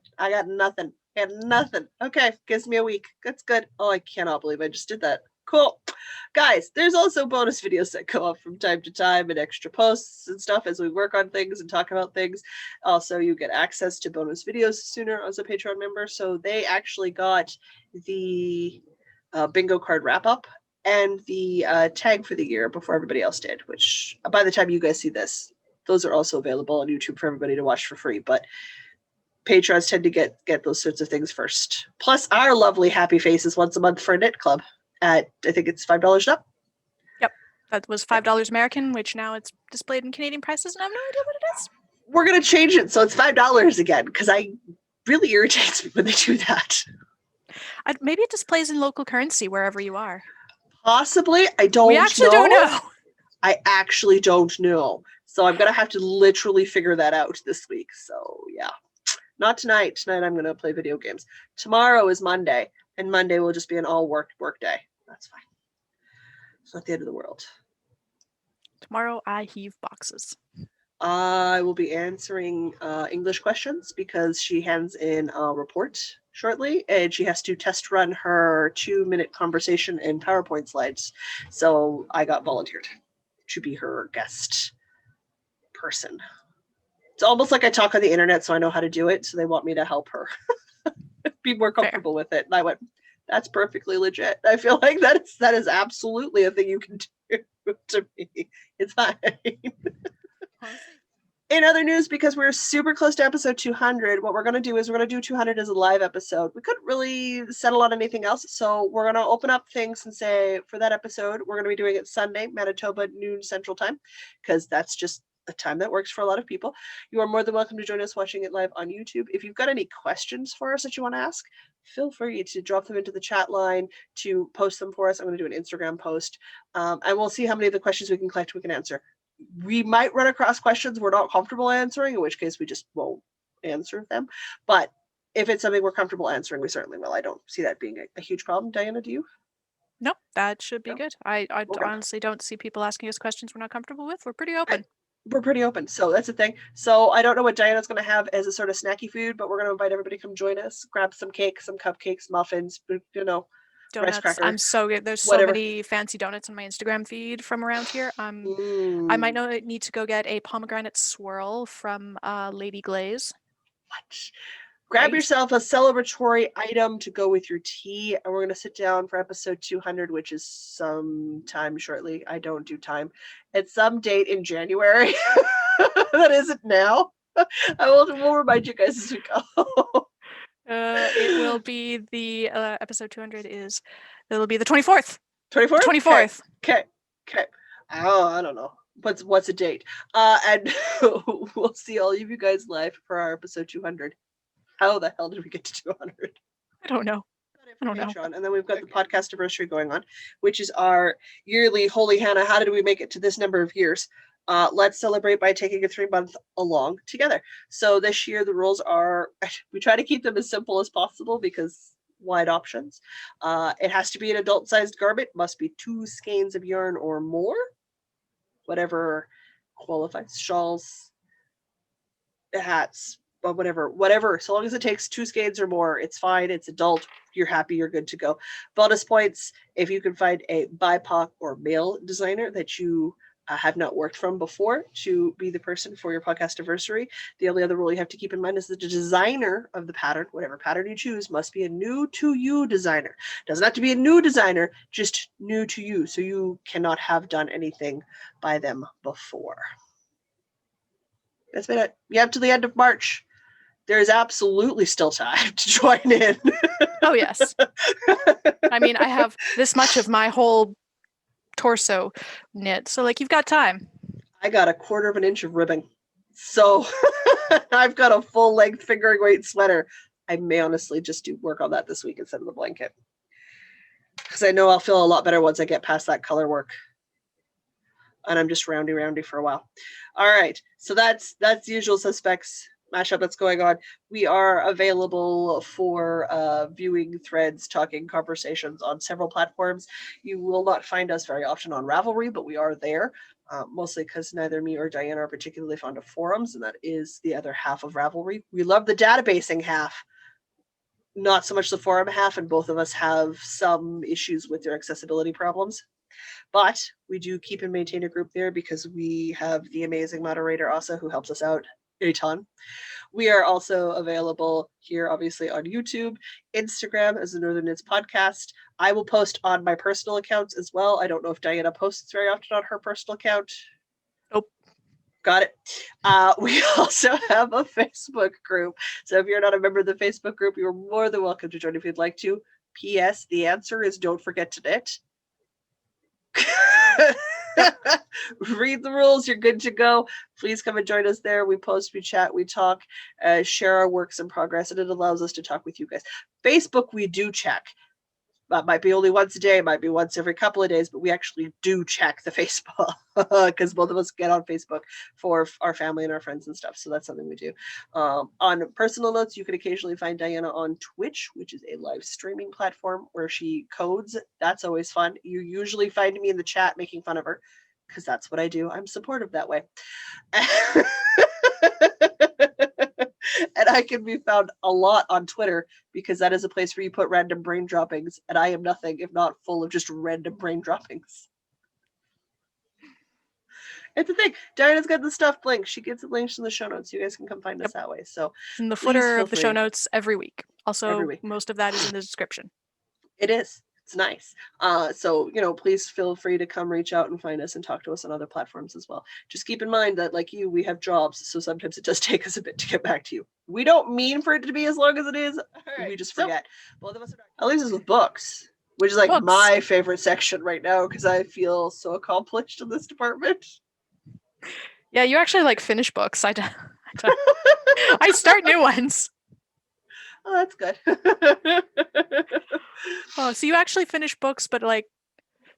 nothing. I got nothing. Okay, gives me a week. That's good. Oh, I cannot believe I just did that. Cool. Guys, there's also bonus videos that come up from time to time and extra posts and stuff as we work on things and talk about things. Also, you get access to bonus videos sooner as a Patreon member. So they actually got the bingo card wrap up and the tag for the year before everybody else did, which by the time you guys see this, those are also available on YouTube for everybody to watch for free. But patrons tend to get those sorts of things first. Plus our lovely happy faces once a month for a knit club at, I think it's $5 up. Yep. That was $5 American, which now it's displayed in Canadian prices and I have no idea what it is. We're going to change it so it's $5 again because I really irritates me when they do that. Maybe it displays in local currency wherever you are. Possibly. I don't know. We actually don't know. I actually don't know. So I'm going to have to literally figure that out this week. So yeah. Not tonight. Tonight I'm going to play video games. Tomorrow is Monday, and Monday will just be an all work day. That's fine. It's not the end of the world. Tomorrow I heave boxes. I will be answering English questions because she hands in a report shortly, and she has to test run her 2-minute conversation in PowerPoint slides. So I got volunteered to be her guest person. It's almost like I talk on the internet, so I know how to do it. So they want me to help her be more comfortable with it. And I went, that's perfectly legit. I feel like that is absolutely a thing you can do to me. It's fine. In other news, because we're super close to episode 200, what we're going to do is we're going to do 200 as a live episode. We couldn't really settle on anything else, so we're going to open up things and say, for that episode, we're going to be doing it Sunday, Manitoba, noon Central Time, because that's just a time that works for a lot of people. You are more than welcome to join us watching it live on YouTube. If you've got any questions for us that you want to ask, feel free to drop them into the chat line, to post them for us. I'm going to do an Instagram post, and we'll see how many of the questions we can collect we can answer. We might run across questions we're not comfortable answering, in which case we just won't answer them. But if it's something we're comfortable answering, we certainly will. I don't see that being a huge problem. Diana, do you? Nope, that should be good. I honestly don't see people asking us questions we're not comfortable with. We're pretty open. We're pretty open. So that's the thing. So I don't know what Diana's going to have as a sort of snacky food, but we're going to invite everybody to come join us, grab some cake, some cupcakes, muffins, donuts. Rice cracker, I'm so good. There's so many fancy donuts on my Instagram feed from around here. I might need to go get a pomegranate swirl from Lady Glaze. What? Grab yourself a celebratory item to go with your tea, and we're going to sit down for episode 200, which is sometime shortly. I don't do time. At some date in January. That isn't now. We'll remind you guys as we go. It will be the episode 200 it'll be the 24th. 24th? 24th. Okay. Oh, I don't know. What's a date? And we'll see all of you guys live for our episode 200. How the hell did we get to 200? I don't know. Patreon. And then we've got the podcast anniversary going on, which is our yearly Holy Hannah. How did we make it to this number of years? Let's celebrate by taking a 3-month along together. So this year the rules are, we try to keep them as simple as possible because wide options. It has to be an adult-sized garment, must be 2 skeins of yarn or more, whatever qualifies. Shawls, hats, whatever. So long as it takes 2 skeins or more, it's fine. It's adult. You're happy. You're good to go. Bonus points if you can find a BIPOC or male designer that you have not worked from before to be the person for your podcast anniversary. The only other rule you have to keep in mind is that the designer of the pattern, whatever pattern you choose, must be a new to you designer. Doesn't have to be a new designer, just new to you. So you cannot have done anything by them before. That's been it. You have to the end of March. There is absolutely still time to join in. Oh, yes. I mean, I have this much of my whole torso knit, so like you've got time. I got a 1/4 of an inch of ribbing. So I've got a full length fingering weight sweater. I may honestly just do work on that this week instead of the blanket. Because I know I'll feel a lot better once I get past that color work. And I'm just roundy for a while. All right. So that's the usual suspects mashup that's going on. We are available for viewing threads, talking conversations on several platforms. You will not find us very often on Ravelry, but we are there, mostly because neither me or Diana are particularly fond of forums, and that is the other half of Ravelry. We love the databasing half, not so much the forum half, and both of us have some issues with their accessibility problems. But we do keep and maintain a group there because we have the amazing moderator, Asa, who helps us out a ton. We are also available here, obviously, on YouTube, Instagram as the Northern Knits Podcast. I will post on my personal accounts as well. I don't know if Diana posts very often on her personal account. Nope. Got it. We also have a Facebook group. So if you're not a member of the Facebook group, you're more than welcome to join if you'd like to. P.S. The answer is don't forget to knit. Read the rules, you're good to go. Please come and join us there. We post, we chat, we talk, share our works in progress, and it allows us to talk with you guys. Facebook, we do check. That might be only once a day, might be once every couple of days, but we actually do check the Facebook because both of us get on Facebook for our family and our friends and stuff. So that's something we do. On personal notes, you can occasionally find Diana on Twitch, which is a live streaming platform where she codes. That's always fun. You usually find me in the chat making fun of her because that's what I do. I'm supportive that way. And I can be found a lot on Twitter because that is a place where you put random brain droppings, and I am nothing if not full of just random brain droppings. It's the thing. Diana's got the stuff linked. She gets it linked in the show notes. You guys can come find us that way. So in the footer of the show notes every week. Also, most of that is in the description. It is. It's nice. So, please feel free to come reach out and find us and talk to us on other platforms as well. Just keep in mind that, like you, we have jobs, so sometimes it does take us a bit to get back to you. We don't mean for it to be as long as it is. Right. We just forget. Both of us are back. At least it's with books, which is like my favorite section right now because I feel so accomplished in this department. Yeah, you actually like finish books. I start new ones. Oh, that's good. Oh, so you actually finish books, but like,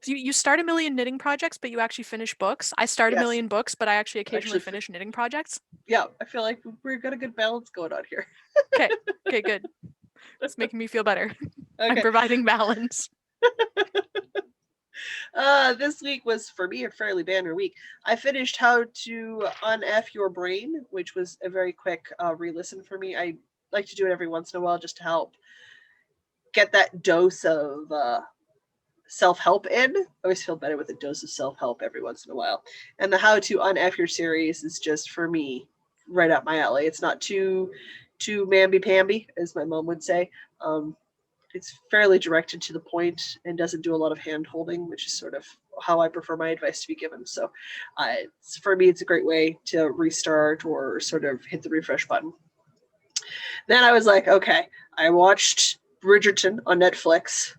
so you start a million knitting projects, but you actually finish books. I start a million books, but I actually occasionally finish knitting projects. Yeah, I feel like we've got a good balance going on here. Okay, good. It's making me feel better. Okay. I'm providing balance. This week was, for me, a fairly banner week. I finished How to Un-F Your Brain, which was a very quick re-listen for me. I like to do it every once in a while just to help get that dose of self-help in. I always feel better with a dose of self-help every once in a while. And the How to Un-F Your series is just, for me, right up my alley. It's not too too mamby-pamby, as my mom would say. It's fairly directed to the point and doesn't do a lot of hand-holding, which is sort of how I prefer my advice to be given. So for me, it's a great way to restart or sort of hit the refresh button. Then I was like, okay, I watched Bridgerton on Netflix,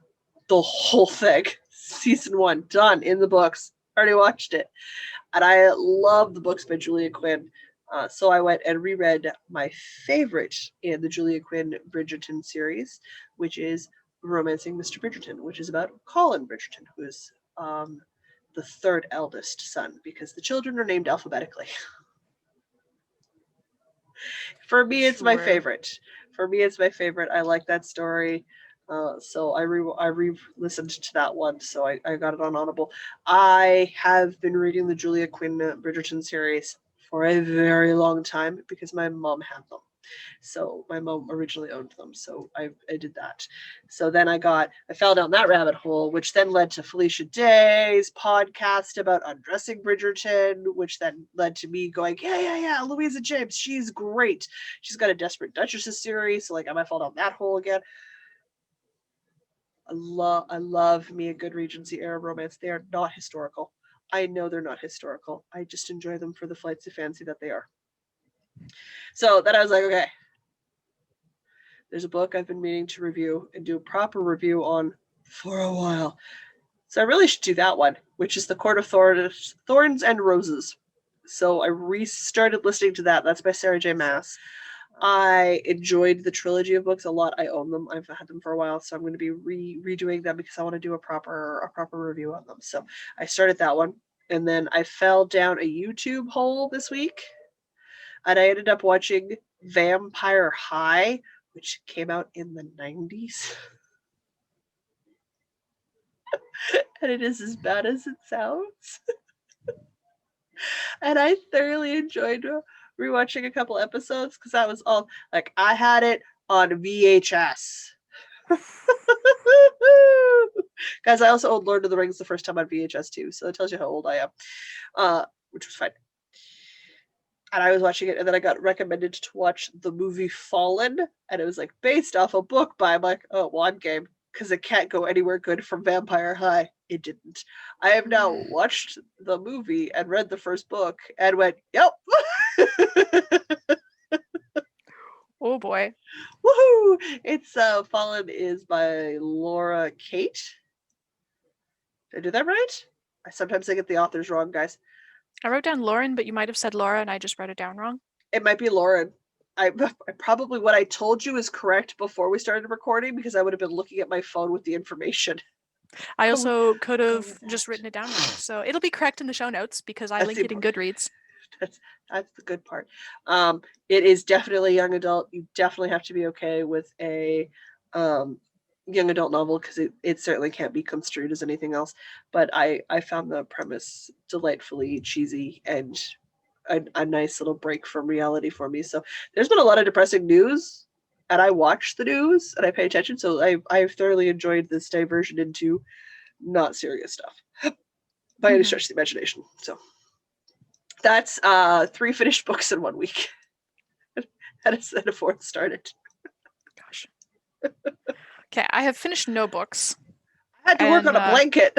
the whole thing, season 1, done, in the books. Already watched it. And I love the books by Julia Quinn. So I went and reread my favorite in the Julia Quinn Bridgerton series, which is Romancing Mr. Bridgerton, which is about Colin Bridgerton, who is the third eldest son, because the children are named alphabetically. For me, it's my favorite. I like that story. So I re-listened to that one, so I got it on Audible. I have been reading the Julia Quinn Bridgerton series for a very long time because my mom had them. So my mom originally owned them, so I did that. So then I fell down that rabbit hole, which then led to Felicia Day's podcast about undressing Bridgerton, which then led to me going, yeah, Louisa James, she's great. She's got a Desperate Duchesses series, so like I might fall down that hole again. I love me a good Regency era romance. They are not historical. I know they're not historical. I just enjoy them for the flights of fancy that they are. So then I was like, okay, there's a book I've been meaning to review and do a proper review on for a while. So I really should do that one, which is The Court of Thorns and Roses. So I restarted listening to that. That's by Sarah J. Maas. I enjoyed the trilogy of books a lot. I own them. I've had them for a while, so I'm going to be redoing them because I want to do a proper review on them. So I started that one, and then I fell down a YouTube hole this week, and I ended up watching Vampire High, which came out in the 90s. And it is as bad as it sounds. And I thoroughly enjoyed rewatching a couple episodes because that was all like I had it on VHS. Guys, I also owned Lord of the Rings the first time on VHS too, so it tells you how old I am, which was fine. And I was watching it, and then I got recommended to watch the movie Fallen, and it was like based off a book by. I'm like, oh well, I'm game because it can't go anywhere good from Vampire High. It didn't. I have now watched the movie and read the first book and went, yep. Oh boy. Woohoo! It's Fallen is by Laura Kate. Did I do that right? I sometimes get the authors wrong, guys. I wrote down Lauren, but you might have said Laura and I just wrote it down wrong. It might be Lauren. I probably what I told you is correct before we started recording because I would have been looking at my phone with the information. I also could have just written it down wrong. So it'll be correct in the show notes because I link it in Goodreads. That's the good part. It is definitely young adult. You definitely have to be okay with a young adult novel because it certainly can't be construed as anything else. But I found the premise delightfully cheesy and a nice little break from reality for me. So there's been a lot of depressing news, and I watch the news and I pay attention. So I've thoroughly enjoyed this diversion into not serious stuff by any stretch of the imagination. So that's 3 finished books in 1 week. And a 4th started. Gosh. Okay, I have finished no books. I had to work on a blanket.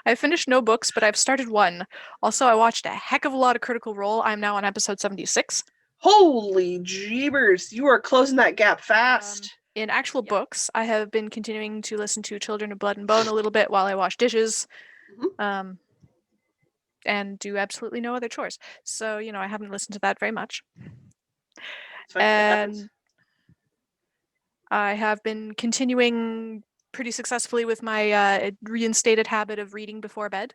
I finished no books, but I've started one. Also, I watched a heck of a lot of Critical Role. I'm now on episode 76. Holy jeebers, you are closing that gap fast. In actual books, I have been continuing to listen to Children of Blood and Bone a little bit while I wash dishes. And do absolutely no other chores. So, I haven't listened to that very much. And I have been continuing pretty successfully with my reinstated habit of reading before bed.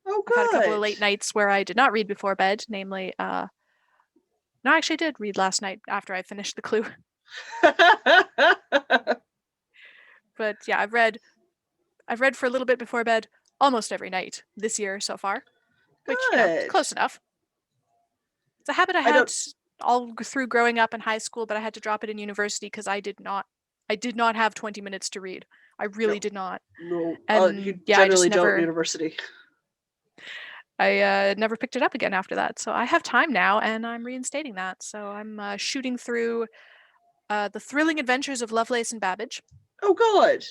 Oh, good. I've had a couple of late nights where I did not read before bed, namely, no, I actually did read last night after I finished The Clue. But yeah, I've read for a little bit before bed almost every night this year so far, which close enough. It's a habit I had all through growing up in high school, but I had to drop it in university because I did not have 20 minutes to read. I really did not. No, and you generally don't in university. I never picked it up again after that. So I have time now, and I'm reinstating that. So I'm shooting through The Thrilling Adventures of Lovelace and Babbage. Oh, good.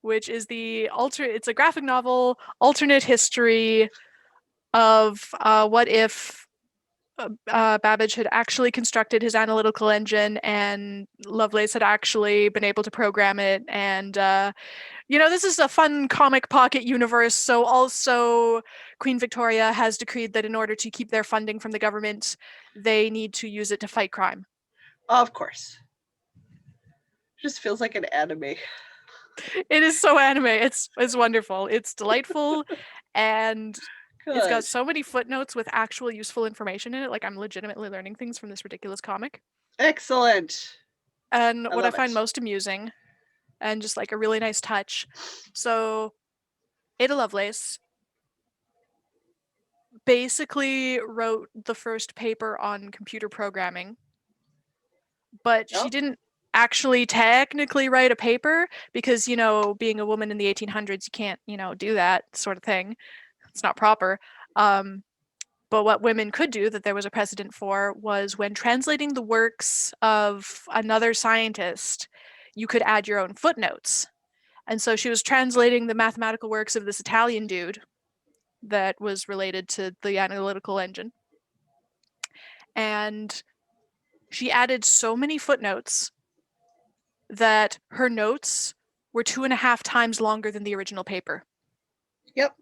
Which is it's a graphic novel, alternate history of what if Babbage had actually constructed his analytical engine and Lovelace had actually been able to program it. And, this is a fun comic pocket universe. So also Queen Victoria has decreed that in order to keep their funding from the government, they need to use it to fight crime. Of course. It just feels like an anime. It is so anime. It's wonderful. It's delightful. And Good. It's got so many footnotes with actual useful information in it. Like, I'm legitimately learning things from this ridiculous comic. Excellent. And what I find most amusing, and just like a really nice touch. So, Ada Lovelace basically wrote the first paper on computer programming, but she didn't actually technically write a paper because, being a woman in the 1800s, you can't, do that sort of thing. It's not proper. But what women could do that there was a precedent for was when translating the works of another scientist, you could add your own footnotes. And so she was translating the mathematical works of this Italian dude that was related to the analytical engine. And she added so many footnotes that her notes were 2.5 times longer than the original paper. Yep.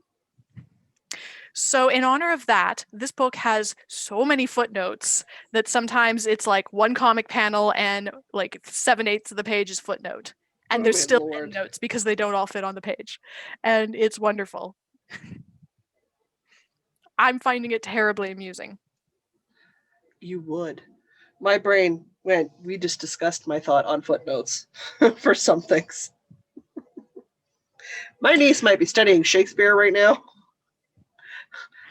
So in honor of that, this book has so many footnotes that sometimes it's like one comic panel and like 7/8 of the page is footnote. And there's still endnotes because they don't all fit on the page. And it's wonderful. I'm finding it terribly amusing. You would. My brain went, we just discussed my thought on footnotes for some things. My niece might be studying Shakespeare right now.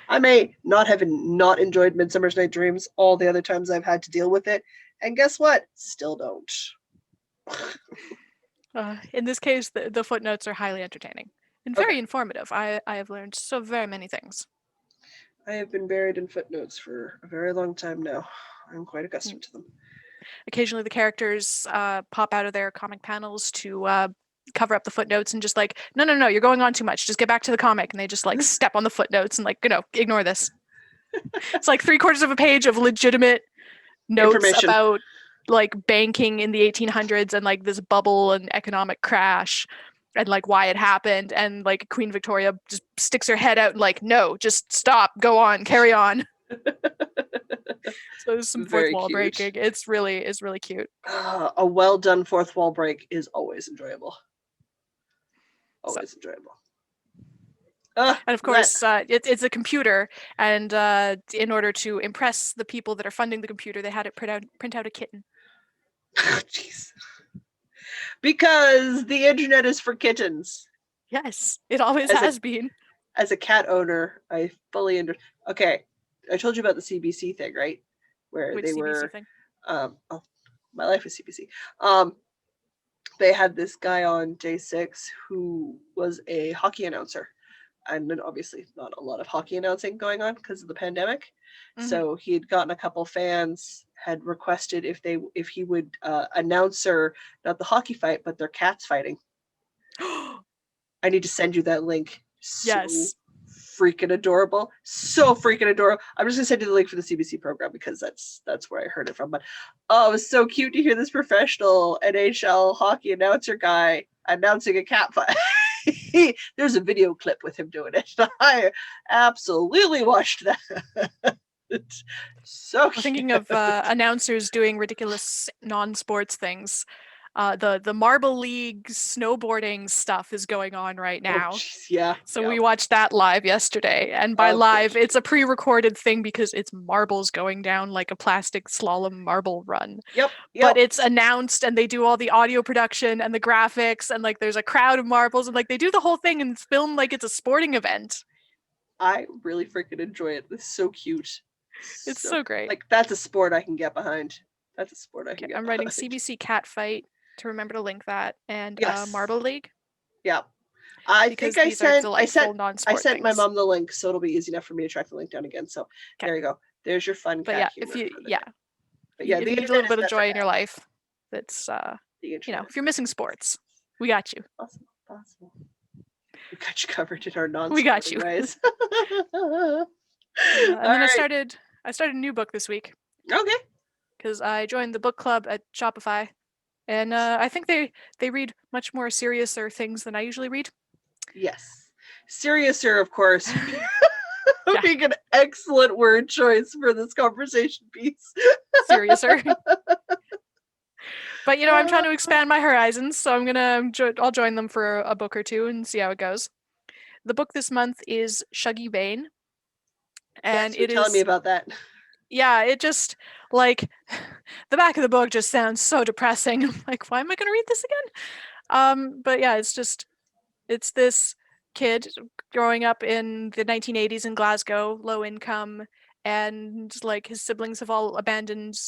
I may not have not enjoyed Midsummer's Night Dreams all the other times I've had to deal with it. And guess what? Still don't. In this case, the footnotes are highly entertaining and very informative. I have learned so very many things. I have been buried in footnotes for a very long time now. I'm quite accustomed to them. Occasionally the characters pop out of their comic panels to cover up the footnotes and just like, no, you're going on too much. Just get back to the comic. And they just like step on the footnotes and like, ignore this. It's like 3/4 of a page of legitimate notes about like banking in the 1800s and like this bubble and economic crash and like why it happened. And like Queen Victoria just sticks her head out and like, no, just stop, go on, carry on. So there's some fourth wall breaking. It's really cute. A well done fourth wall break is always enjoyable. Always enjoyable. And of course, it's a computer, and in order to impress the people that are funding the computer, they had it print out a kitten. Jeez. Because the internet is for kittens. Yes, it always has been. As a cat owner, I fully understand. Okay, I told you about the CBC thing, right? Where Which they CBC were. Thing? My life is CBC. They had this guy on day 6 who was a hockey announcer. And then obviously not a lot of hockey announcing going on because of the pandemic. Mm-hmm. So he had gotten a couple fans had requested if he would announcer not the hockey fight, but their cats fighting. I need to send you that link. Yes. Freaking adorable. So freaking adorable. I'm just gonna send you the link for the CBC program because that's where I heard it from. But it was so cute to hear this professional NHL hockey announcer guy announcing a cat fight. There's a video clip with him doing it. I absolutely watched that. It's so cute. Thinking of announcers doing ridiculous non-sports things. The Marble League snowboarding stuff is going on right now. Yeah. So we watched that live yesterday. And by live, it's a pre-recorded thing because it's marbles going down like a plastic slalom marble run. Yep. But it's announced and they do all the audio production and the graphics and like there's a crowd of marbles and like they do the whole thing and it's filmed like it's a sporting event. I really freaking enjoy it. It's so cute. It's so great. Like that's a sport I can get behind. That's a sport I can get I'm writing CBC Cat Fight to remember to link that and Marble League. Yeah. I think I sent my non-sport mom the link, so it'll be easy enough for me to track the link down again. So there you go. There's your fun cat humor. But But if you need a little bit of joy in your life, that's if you're missing sports, we got you. Possible. We got you covered in our non-sport We got you. ways. And then I started a new book this week. Okay. Because I joined the book club at Shopify, and I think they read much more seriouser things than I usually read. Yes, seriouser, of course. Being an excellent word choice for this conversation piece. Seriouser. But I'm trying to expand my horizons, so I'll join them for a book or two and see how it goes. The book this month is Shuggy Bane, and you're telling me about that. Yeah, it just, like, the back of the book just sounds so depressing. I'm like, why am I going to read this again? But yeah, it's this kid growing up in the 1980s in Glasgow, low income, and, like, his siblings have all abandoned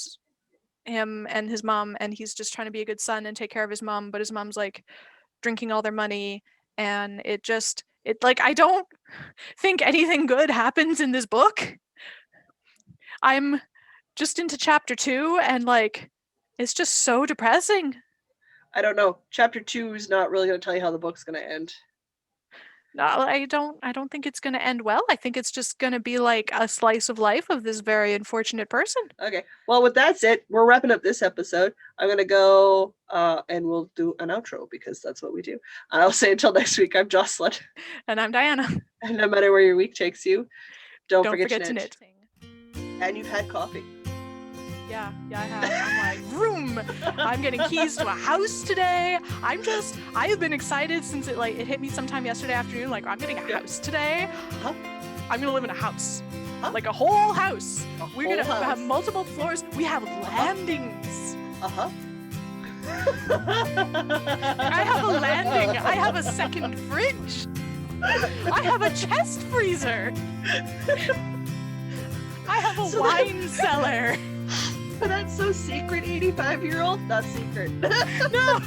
him and his mom, and he's just trying to be a good son and take care of his mom, but his mom's, like, drinking all their money, and I don't think anything good happens in this book. I'm just into chapter 2, and, like, it's just so depressing. I don't know. Chapter 2 is not really going to tell you how the book's going to end. No, I don't think it's going to end well. I think it's just going to be like a slice of life of this very unfortunate person. Okay. Well, with that said, we're wrapping up this episode. I'm going to go and we'll do an outro because that's what we do. And I'll say until next week, I'm Jocelyn. And I'm Diana. And no matter where your week takes you, don't forget to knit. And you've had coffee. Yeah, I have. I'm like, vroom! I'm getting keys to a house today. I've been excited since it hit me sometime yesterday afternoon. Like, I'm getting a house today. Huh? I'm gonna live in a house. Huh? Like a whole house. We're gonna have multiple floors. We have landings. Uh-huh. I have a landing. I have a second fridge. I have a chest freezer. I have a wine cellar. That's so secret, 85-year-old. Not secret. No.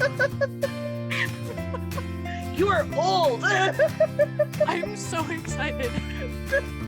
You are old. I'm so excited.